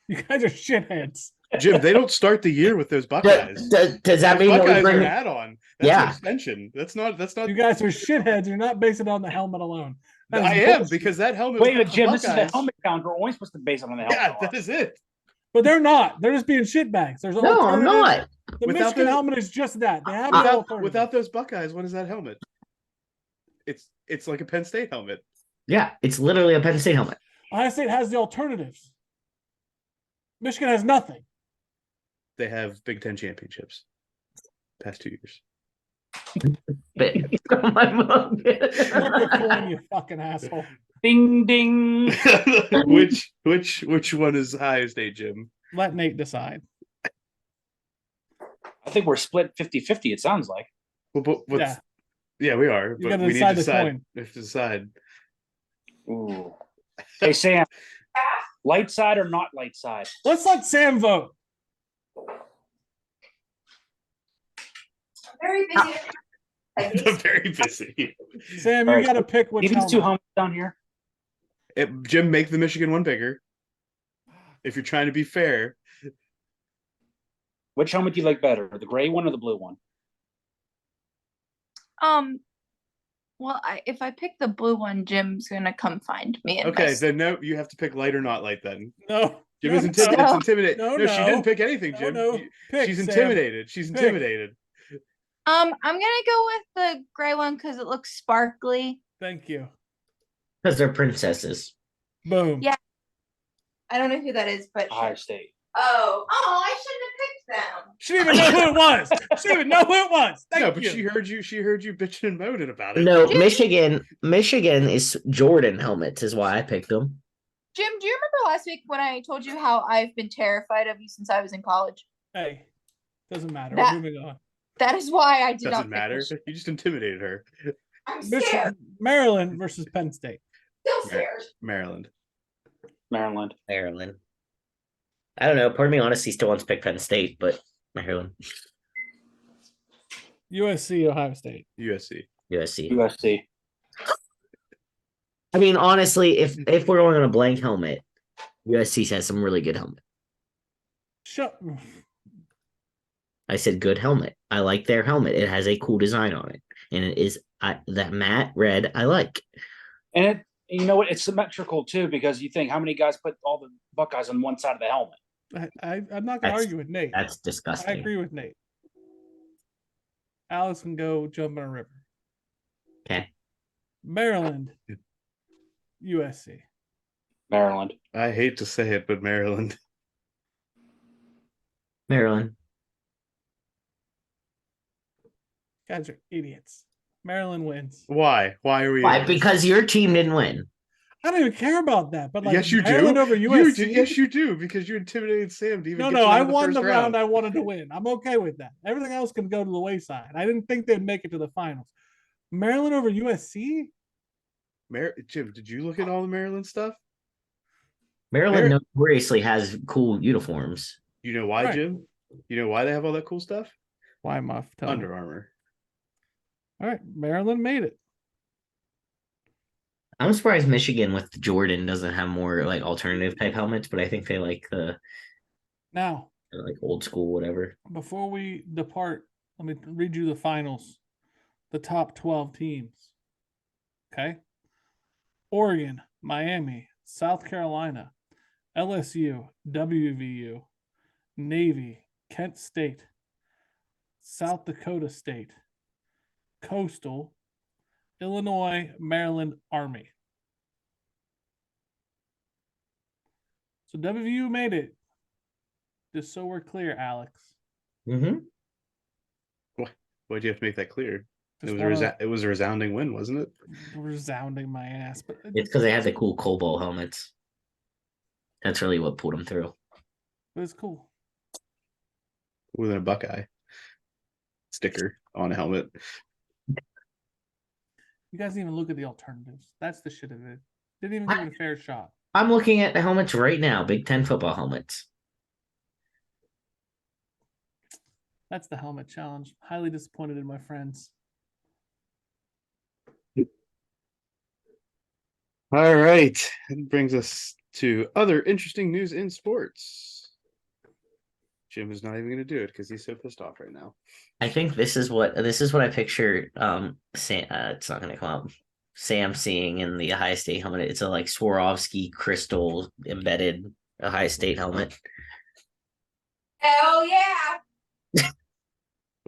you guys are shitheads. Jim, they don't start the year with those Buckeyes. Does that Those mean that we Buckeyes are bring? an add-on? That's Yeah. an extension. That's not. You guys are shitheads. You're not basing it on the helmet alone. That is I am bullshit. because that helmet. Wait, was but Jim, this is the Buckeyes. helmet count. We're only supposed to base it on the helmet. Yeah, that is it. But they're not. They're just being shitbags. There's No, I'm alternatives. not. The Without Michigan the- helmet is just that. They have no alternative. Without those Buckeyes, what is that helmet? It's like a Penn State helmet. Yeah, it's literally a Penn State helmet. Ohio State has the alternatives. Michigan has nothing. They have Big Ten championships. Past 2 years. But my mom. Flip the coin, you fucking asshole. Ding ding. which one is Ohio State, Jim? Let Nate decide. I think we're split 50-50, it sounds like. Well, but Yeah. yeah, we are. You But gotta we need decide to the decide. coin. We have to decide. Ooh. Hey, Sam. Light side or not light side? Let's let Sam vote. I'm very busy. I'm very busy. Sam, All you right. got to pick which Give me the two helmet. helmets down here. Jim, make the Michigan one bigger. If you're trying to be fair, Which helmet do you like better, the gray one or the blue one? Well, if I pick the blue one, Jim's gonna come find me. And okay, then no, you have to pick light or not light. Then No. Jim No, is intimidated. no. It's intimidated. No, No, she no. didn't pick anything, No, Jim. no. Pick, She's Sam. intimidated. She's Pick. intimidated. I'm gonna go with the gray one because it looks sparkly. Thank you. Because they're princesses. Boom. Yeah. I don't know who that is, but Ohio State. oh, I shouldn't have picked them. She didn't even know who it was. She didn't even know who it was. Thank No, but you. she heard you. She heard you bitching and moaning about it. No, Jim- Michigan is Jordan helmets is why I picked them. Jim, do you remember last week when I told you how I've been terrified of you since I was in college? Hey, doesn't matter. That- We're moving on. That is why I did not Doesn't pick matter. Michigan. You just intimidated her. I'm scared. Michigan, Maryland versus Penn State. Still scared. Maryland. Maryland. Maryland. I don't know. Part of me honestly still wants to pick Penn State, but Maryland. USC, Ohio State. USC. USC. USC. I mean, honestly, if we're going on a blank helmet, USC has some really good helmet. Shut. I said good helmet. I like their helmet. It has a cool design on it, and it is that matte red. I like. And you know what? It's symmetrical too, because you think how many guys put all the Buckeyes on one side of the helmet? I'm not going to That's- argue with Nate. That's I disgusting. agree with Nate. Alex can go jump in a river. Okay. Maryland, USC. Maryland. I hate to say it, but Maryland. Maryland. Guys are idiots. Maryland wins. Why? Why are we? Why? Because your team didn't win. I don't even care about that. But like, yes, you Maryland do. over You USC. do. Yes, you do. Because you intimidated Sam to even. No, get no, you out I of won first the round I wanted to win. I'm okay with that. Everything else can go to the wayside. I didn't think they'd make it to the finals. Maryland over USC? Jim, did you look at all the Maryland stuff? Maryland notoriously has cool uniforms. You know why, Right. Jim? You know why they have all that cool stuff? Why, Muff? Tell me. Under Armour. All right, Maryland made it. I'm surprised Michigan with Jordan doesn't have more like alternative type helmets, but I think they like the Now, like old school whatever. before we depart, let me read you the finals. The top 12 teams. Okay. Oregon, Miami, South Carolina, LSU, WVU, Navy, Kent State, South Dakota State, Coastal, Illinois, Maryland, Army. So WVU made it. Just so we're clear, Alex. Mm-hmm. Why'd you have to make that clear? Just It was a resounding win, wasn't it? resounding my ass. But It's because they have the cool cobalt helmets. That's really what pulled them through. But it's cool. With a Buckeye sticker on a helmet. You guys didn't even look at the alternatives. That's the shit of it. Didn't even give it a fair shot. I'm looking at the helmets right now, Big Ten football helmets. That's the helmet challenge. Highly disappointed in my friends. All right. That brings us to other interesting news in sports. Jim is not even going to do it because he's so pissed off right now. I think this is what I picture. Sam, it's not going to come up. Sam seeing in the Ohio State helmet. It's a like Swarovski crystal embedded Ohio State helmet. Hell yeah.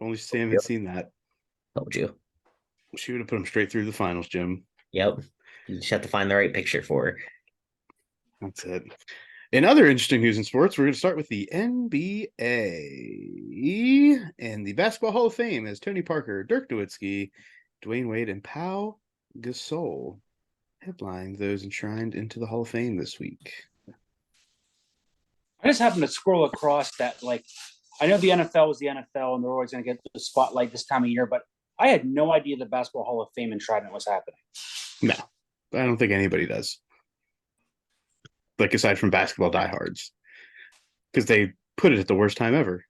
Only Sam had seen that. Told you. She would have put him straight through the finals, Jim. Yep. You just have to find the right picture for her. That's it. In other interesting news in sports, we're going to start with the NBA and the Basketball Hall of Fame as Tony Parker, Dirk Nowitzki, Dwayne Wade, and Pau Gasol headlined those enshrined into the Hall of Fame this week. I just happened to scroll across that. Like, I know the NFL was the NFL, and they're always going to get the spotlight this time of year, but I had no idea the Basketball Hall of Fame enshrinement was happening. No, I don't think anybody does. Like, aside from basketball diehards, because they put it at the worst time ever.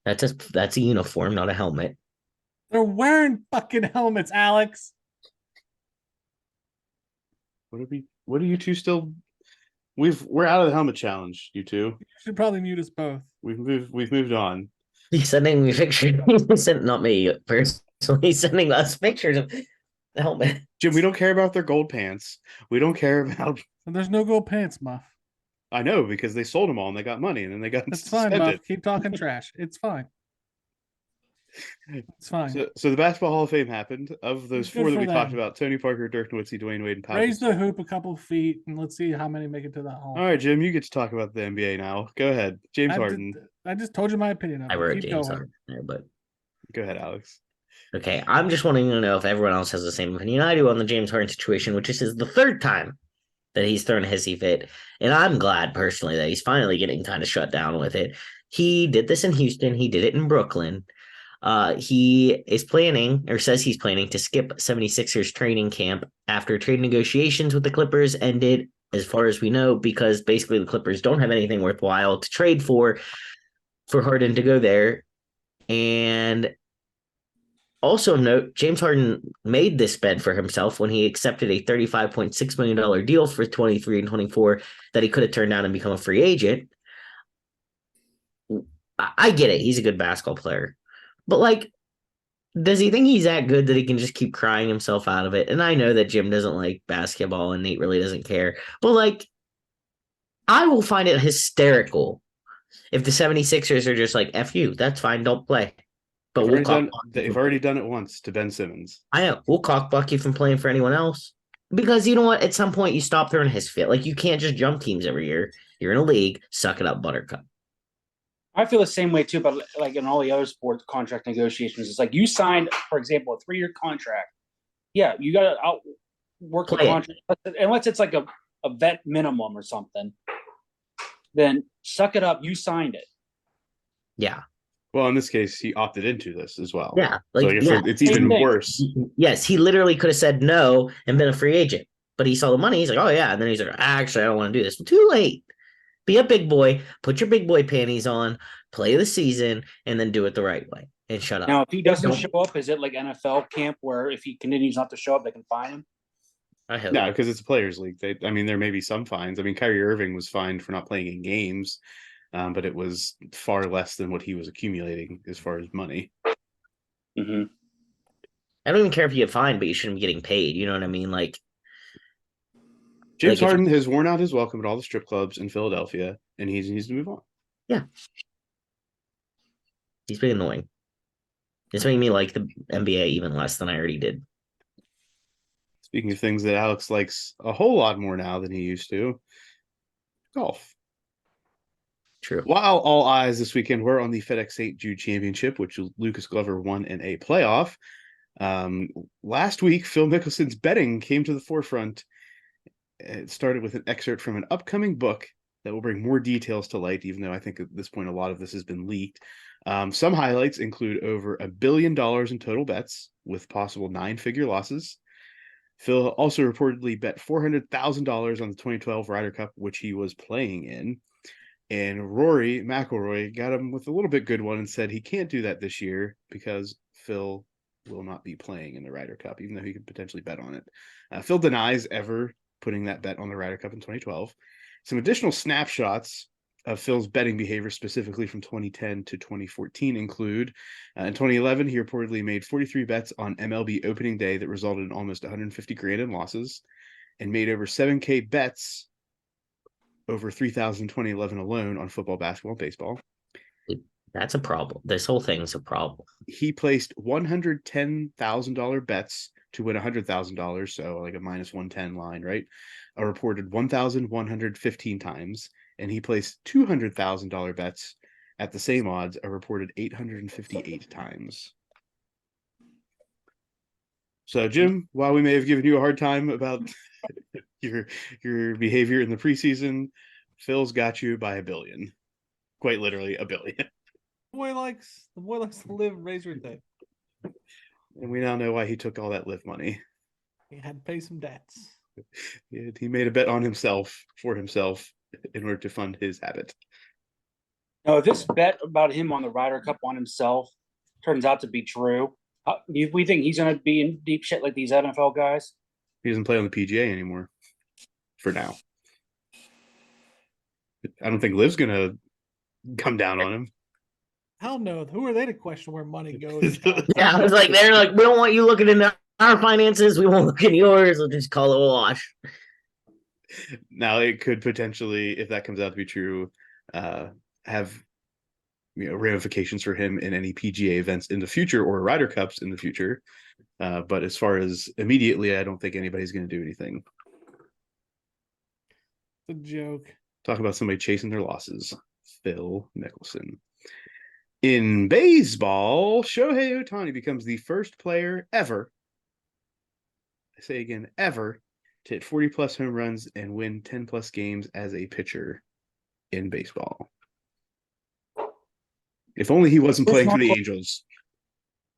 That's a uniform, not a helmet. They're wearing fucking helmets, Alex. What are you two still? We're out of the helmet challenge, you two. You should probably mute us both. We've moved on. He's sending me pictures. Not me personally. He's sending us pictures of the helmet. Jim, we don't care about their gold pants. We don't care about. There's no gold pants, Muff. I know, because they sold them all and they got money and then they got That's suspended. fine, Muff. Keep talking trash. It's fine. It's fine. So the Basketball Hall of Fame happened. Of those Good four that for we talked them. about, Tony Parker, Dirk Nowitzki, Dwayne Wade, and Pau Raise the Gasol. hoop a couple feet and let's see how many make it to that hall. All right, Jim, you get to talk about the NBA now. Go ahead. James Harden. I just told you my opinion. I wrote Keep James going. Harden there, but Go ahead, Alex. okay. I'm just wanting to know if everyone else has the same opinion I do on the James Harden situation, which is the third time that he's thrown a hissy fit. And I'm glad personally that he's finally getting kind of shut down with it. He did this in Houston. He did it in Brooklyn. He is planning or says he's planning to skip 76ers training camp after trade negotiations with the Clippers ended, as far as we know, because basically the Clippers don't have anything worthwhile to trade for Harden to go there. And also note, James Harden made this bed for himself when he accepted a $35.6 million deal for 23 and 24 that he could have turned down and become a free agent. I get it. He's a good basketball player. But, like, does he think he's that good that he can just keep crying himself out of it? And I know that Jim doesn't like basketball and Nate really doesn't care. But, like, I will find it hysterical if the 76ers are just like, F you, that's fine, don't play. But they've already done it once to Ben Simmons. I know. We'll cockblock you from playing for anyone else. Because you know what? At some point, you stop throwing his fit. Like, you can't just jump teams every year. You're in a league. Suck it up, buttercup. I feel the same way too, but like in all the other sports contract negotiations, it's like you signed, for example, a 3-year contract. Yeah, you got to outwork the contract, unless it's like a vet minimum or something. Then suck it up. You signed it. Yeah. Well, in this case, he opted into this as well. Yeah. So I guess it's even worse. Yes, he literally could have said no and been a free agent. But he saw the money. He's like, oh, yeah. And then he's like, actually, I don't want to do this. Too late. Be a big boy, put your big boy panties on, play the season, and then do it the right way and shut up. Now, if he doesn't show up, is it like NFL camp where if he continues not to show up, they can fine him? I hope. No, because it's a players' league. There may be some fines. I mean, Kyrie Irving was fined for not playing in games, but it was far less than what he was accumulating as far as money. Mm-hmm. I don't even care if you get fined, but you shouldn't be getting paid. You know what I mean? Like, James Harden has worn out his welcome at all the strip clubs in Philadelphia, and he needs to move on. Yeah. He's been annoying. It's making me like the NBA even less than I already did. Speaking of things that Alex likes a whole lot more now than he used to, golf. True. While all eyes this weekend were on the FedEx St. Jude Championship, which Lucas Glover won in a playoff, last week, Phil Mickelson's betting came to the forefront. It started with an excerpt from an upcoming book that will bring more details to light, even though I think at this point a lot of this has been leaked. Some highlights include over $1 billion in total bets with possible 9-figure losses. Phil also reportedly bet $400,000 on the 2012 Ryder Cup, which he was playing in. And Rory McIlroy got him with a little bit good one and said he can't do that this year because Phil will not be playing in the Ryder Cup, even though he could potentially bet on it. Phil denies ever putting that bet on the Ryder Cup in 2012. Some additional snapshots of Phil's betting behavior, specifically from 2010 to 2014, include in 2011, he reportedly made 43 bets on MLB opening day that resulted in almost 150 grand in losses, and made over 7K bets over 3,000 in 2011 alone on football, basketball, and baseball. That's a problem. This whole thing's a problem. He placed $110,000 bets to win $100,000, so like a minus 110 line, right? A reported 1,115 times, and he placed $200,000 bets at the same odds, a reported 858 times. So, Jim, while we may have given you a hard time about your behavior in the preseason, Phil's got you by $1 billion, quite literally $1 billion. The boy likes to live razor day. And we now know why he took all that live money. He had to pay some debts. He made a bet on himself for himself in order to fund his habit. No, this bet about him on the Ryder Cup on himself turns out to be true. We think he's going to be in deep shit like these NFL guys. He doesn't play on the PGA anymore for now. I don't think Liv's going to come down on him. Hell no. Who are they to question where money goes? Yeah, I was like, they're like, we don't want you looking into our finances. We won't look in yours. We'll just call it a wash. Now, it could potentially, if that comes out to be true, have ramifications for him in any PGA events in the future or Ryder Cups in the future. But as far as immediately, I don't think anybody's going to do anything. It's a joke. Talk about somebody chasing their losses. Phil Mickelson. In baseball, Shohei Ohtani becomes the first player ever, I say again, ever, to hit 40-plus home runs and win 10-plus games as a pitcher in baseball. If only he wasn't playing for the Angels.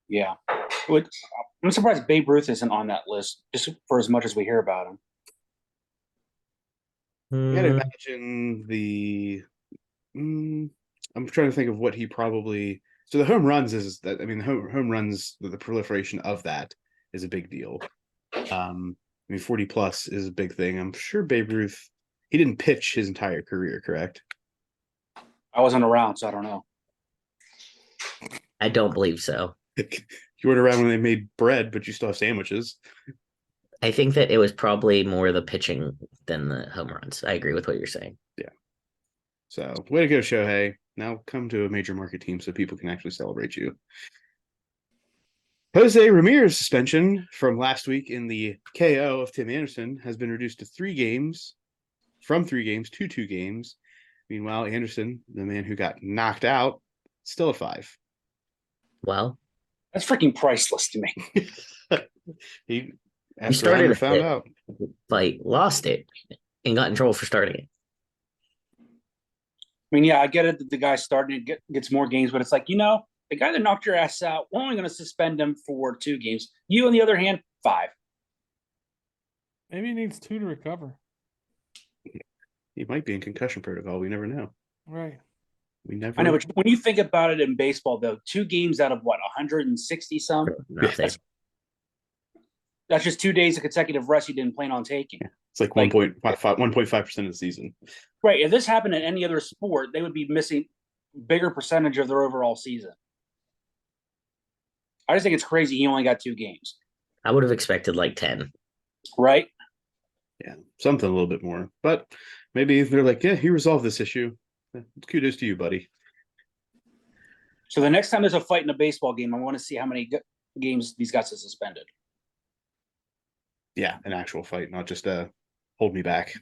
Yeah. I'm surprised Babe Ruth isn't on that list, just for as much as we hear about him. You gotta imagine the... I'm trying to think of what he probably. So the home runs is that. I mean, the home runs, the proliferation of that is a big deal. I mean, 40 plus is a big thing. I'm sure Babe Ruth. He didn't pitch his entire career, correct? I wasn't around, so I don't know. I don't believe so. You weren't around when they made bread, but you still have sandwiches. I think that it was probably more the pitching than the home runs. I agree with what you're saying. Yeah. So, way to go, Shohei. Now come to a major market team so people can actually celebrate you. Jose Ramirez suspension from last week in the KO of Tim Anderson has been reduced to 3 games, from 3 games to 2 games. Meanwhile, Anderson, the man who got knocked out, still at 5. Well, that's freaking priceless to me. He started found out. Fight, lost it, and got in trouble for starting it. I mean, yeah, I get it that the guy starting it gets more games, but it's like, the guy that knocked your ass out, we're only going to suspend him for 2 games. You, on the other hand, 5. Maybe he needs 2 to recover. He might be in concussion protocol. We never know. Right. We never. I know, but when you think about it in baseball, though, 2 games out of what, 160 some? That's just 2 days of consecutive rest you didn't plan on taking. Yeah. It's like 1.5% of the season. Right. If this happened in any other sport, they would be missing bigger percentage of their overall season. I just think it's crazy he only got 2 games. I would have expected like 10. Right? Yeah, something a little bit more. But maybe they're like, yeah, he resolved this issue. Kudos to you, buddy. So the next time there's a fight in a baseball game, I want to see how many games these guys are suspended. Yeah, an actual fight, not just a hold me back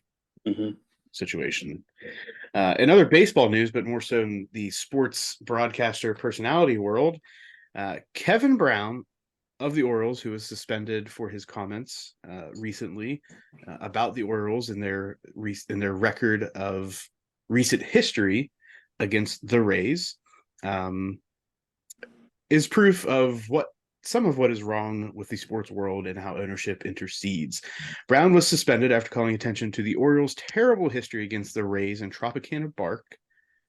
situation. In other baseball news, but more so in the sports broadcaster personality world, Kevin Brown of the Orioles, who was suspended for his comments recently about the Orioles and their record of recent history against the Rays is proof of some of what is wrong with the sports world and how ownership intercedes. Brown was suspended after calling attention to the Orioles' terrible history against the Rays in Tropicana Park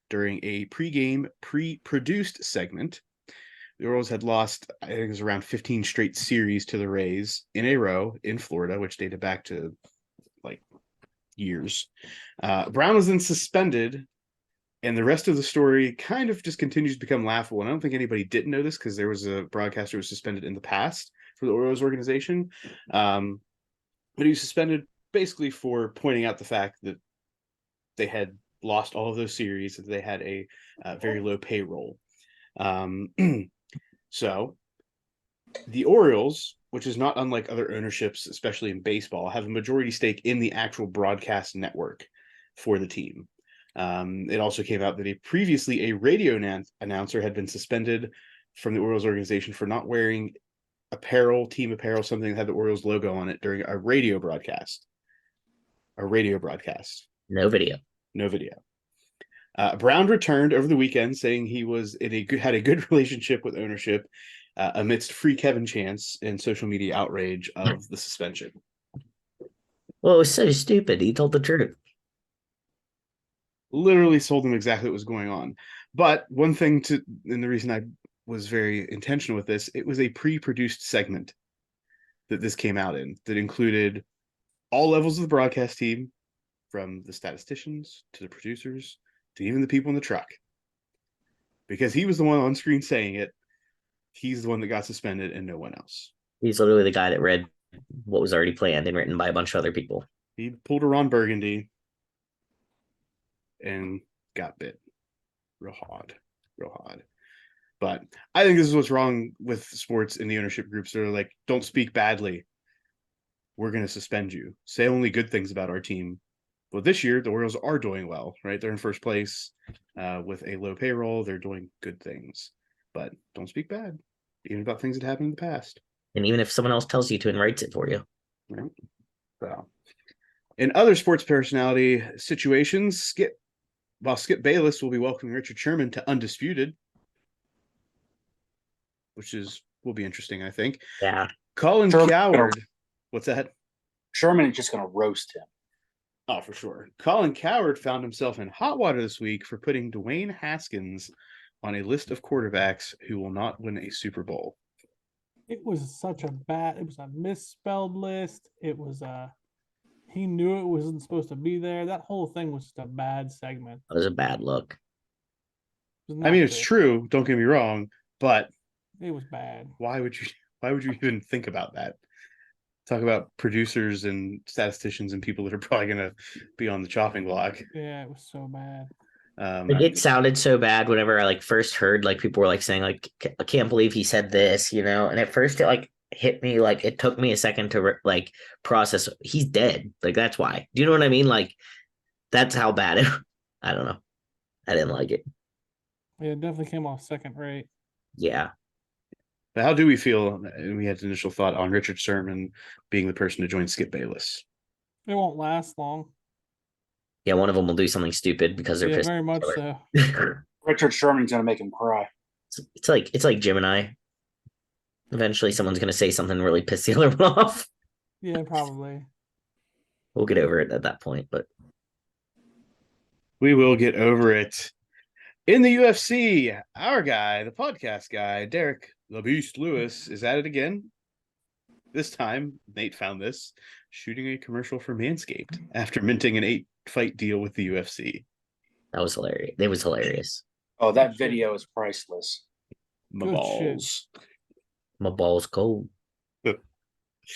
during a pregame pre-produced segment. The Orioles had lost, I think it was around 15 straight series to the Rays in a row in Florida, which dated back to like years. Brown was then suspended, and the rest of the story kind of just continues to become laughable. And I don't think anybody didn't know this because there was a broadcaster who was suspended in the past for the Orioles organization. But he was suspended basically for pointing out the fact that they had lost all of those series, that they had a very low payroll. So the Orioles, which is not unlike other ownerships, especially in baseball, have a majority stake in the actual broadcast network for the team. It also came out that previously a radio announcer had been suspended from the Orioles organization for not wearing team apparel, something that had the Orioles logo on it during a radio broadcast. No video. Brown returned over the weekend saying he was had a good relationship with ownership amidst free Kevin chants and social media outrage of the suspension. Well, it was so stupid. He told the truth. Literally told them exactly what was going on. But one thing and the reason I was very intentional with this, it was a pre-produced segment that this came out in that included all levels of the broadcast team, from the statisticians to the producers to even the people in the truck. Because he was the one on screen saying it, he's the one that got suspended and no one else. He's literally the guy that read what was already planned and written by a bunch of other people. He pulled a Ron Burgundy and got bit real hard. But I think this is what's wrong with sports in the ownership groups. They're like, don't speak badly. We're going to suspend you. Say only good things about our team. Well, this year, the Orioles are doing well, right? They're in first place with a low payroll. They're doing good things. But don't speak bad, even about things that happened in the past. And even if someone else tells you to and writes it for you. Right? So, in other sports personality situations, Skip Bayless will be welcoming Richard Sherman to Undisputed, which will be interesting, I think. Yeah. Colin Cowherd. What's that? Sherman is just going to roast him. Oh, for sure. Colin Cowherd found himself in hot water this week for putting Dwayne Haskins on a list of quarterbacks who will not win a Super Bowl. It was it was a misspelled list. He knew it wasn't supposed to be there. That whole thing was just a bad segment. That was a bad look. I mean, it's true. Don't get me wrong, but it was bad. Why would you even think about that? Talk about producers and statisticians and people that are probably going to be on the chopping block. Yeah, it was so bad. It sounded so bad whenever I first heard people were saying I can't believe he said this, and at first it hit me, it took me a second to process. He's dead. That's why. Do you know what I mean? That's how bad it. I don't know. I didn't like it. Yeah, it definitely came off second rate. Yeah. But how do we feel? We had an initial thought on Richard Sherman being the person to join Skip Bayless. It won't last long. Yeah, one of them will do something stupid because they're pissed. Very much so. Richard Sherman's going to make him cry. It's like Gemini. Eventually, someone's going to say something really piss the other one off. Yeah, probably. We'll get over it at that point, but we will get over it. In the UFC, our guy, the podcast guy, Derek the Beast Lewis, is at it again. This time, Nate found this, shooting a commercial for Manscaped after minting an 8-fight deal with the UFC. That was hilarious. It was hilarious. Oh, that video is priceless. My balls. My balls cold.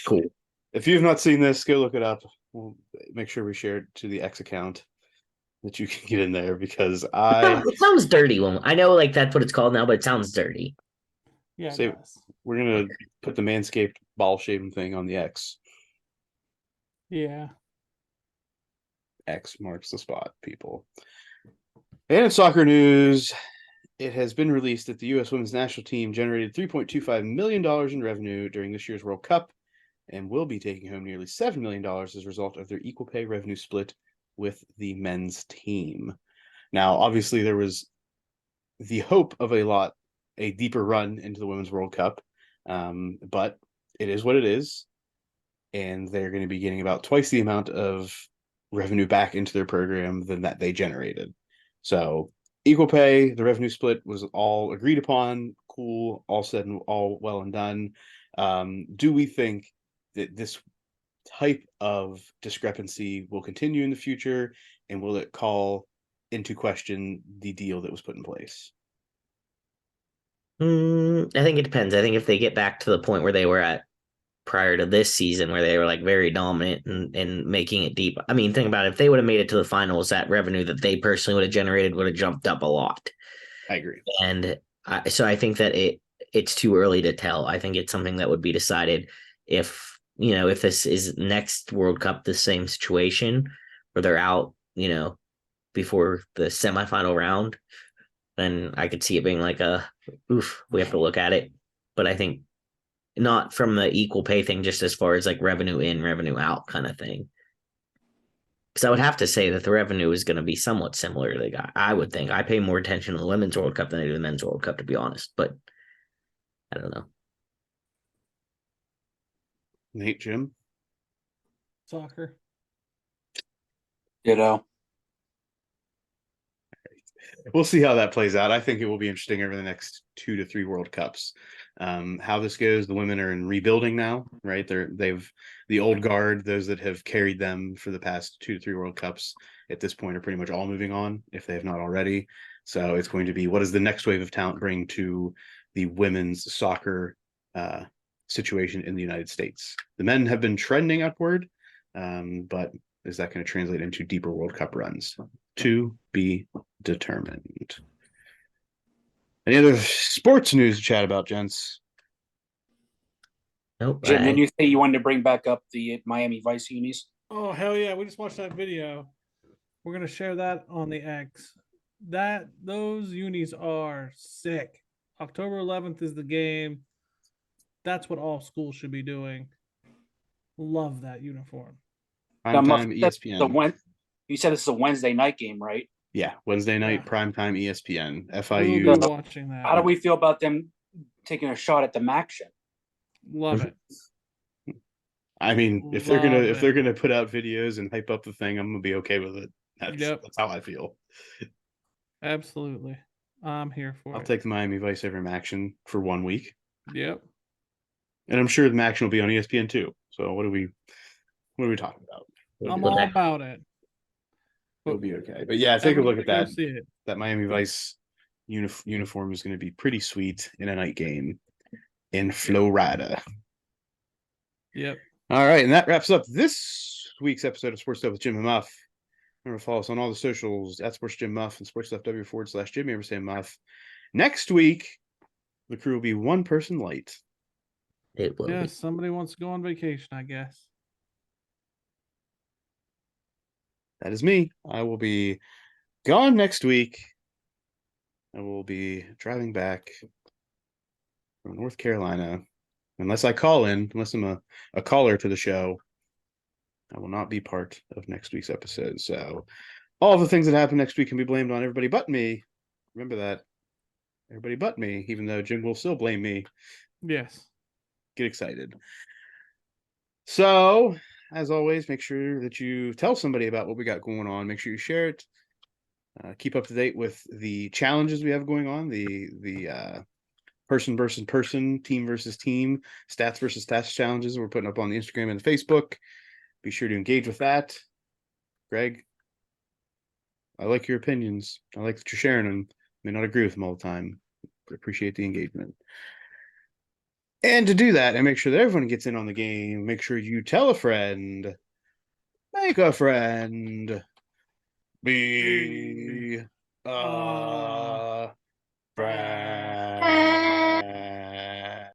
Cool. If you have not seen this, go look it up. We'll make sure we share it to the X account that you can get in there because it sounds dirty. I know that's what it's called now, but it sounds dirty. Yeah, we're gonna put the Manscaped ball shaving thing on the X. Yeah. X marks the spot, people. And in soccer news, it has been released that the U.S. women's national team generated $3.25 million in revenue during this year's World Cup and will be taking home nearly $7 million as a result of their equal pay revenue split with the men's team. Now, obviously, there was the hope of a deeper run into the Women's World Cup, but it is what it is, and they're going to be getting about twice the amount of revenue back into their program than that they generated. So equal pay, the revenue split was all agreed upon, cool, all said and all well and done. Do we think that this type of discrepancy will continue in the future, and will it call into question the deal that was put in place? I think it depends. I think if they get back to the point where they were at prior to this season, where they were like very dominant and making it deep. I mean, think about it. If they would have made it to the finals, that revenue that they personally would have generated would have jumped up a lot. I agree. And so I think that it's too early to tell. I think it's something that would be decided if, if this is next World Cup, the same situation where they're out, before the semifinal round, then I could see it being like oof, we have to look at it. But I think not from the equal pay thing, just as far as like revenue in, revenue out kind of thing. Because I would have to say that the revenue is going to be somewhat similar to the guy. I would think I pay more attention to the Women's World Cup than I do the Men's World Cup, to be honest. But I don't know. Nate, Jim? Soccer. We'll see how that plays out. I think it will be interesting over the next 2 to 3 World Cups. How this goes, the women are in rebuilding now, right? They've the old guard, those that have carried them for the past 2 to 3 World Cups at this point are pretty much all moving on, if they have not already. So it's going to be, what does the next wave of talent bring to the women's soccer situation in the United States? The men have been trending upward, but is that going to translate into deeper World Cup runs? To be determined. Any other sports news to chat about, gents? Nope. Jim, didn't you say you wanted to bring back up the Miami Vice unis? Oh hell yeah! We just watched that video. We're gonna share that on the X. Those unis are sick. October 11th is the game. That's what all schools should be doing. Love that uniform. Prime time ESPN. You said this is a Wednesday night game, right? Yeah, Wednesday night, Yeah. primetime ESPN. We'll FIU. be watching that. How do we feel about them taking a shot at the MACtion? Love it. I mean, if they're gonna put out videos and hype up the thing, I'm gonna be okay with it. That's how I feel. Absolutely. I'm here for it. I'll take the Miami Vice over Maction for 1 week. Yep. And I'm sure the Maction will be on ESPN too. So what are we talking about? I'm all about it. It'll be okay. But yeah, take a look at that. See it. That Miami Vice uniform is going to be pretty sweet in a night game in Florida. Yep. All right, and that wraps up this week's episode of Sports Stuff with Jim and Muff. Remember to follow us on all the socials at Sports Jim Muff and SportsStuffW/Jimmy Ever Muff. Next week, the crew will be one person light. It will. Yes, somebody wants to go on vacation, I guess. That is me. I will be gone next week. I will be driving back from North Carolina. Unless I call in, unless I'm a caller to the show, I will not be part of next week's episode. So all the things that happen next week can be blamed on everybody but me. Remember that. Everybody but me, even though Jim will still blame me. Yes. Get excited. So, as always, make sure that you tell somebody about what we got going on. Make sure you share it. Keep up to date with the challenges we have going on. The person versus person, team versus team, stats versus stats challenges we're putting up on the Instagram and the Facebook. Be sure to engage with that. Greg, I like your opinions. I like that you're sharing them. May not agree with them all the time, but appreciate the engagement. And to do that and make sure that everyone gets in on the game, make sure you tell a friend, make a friend, be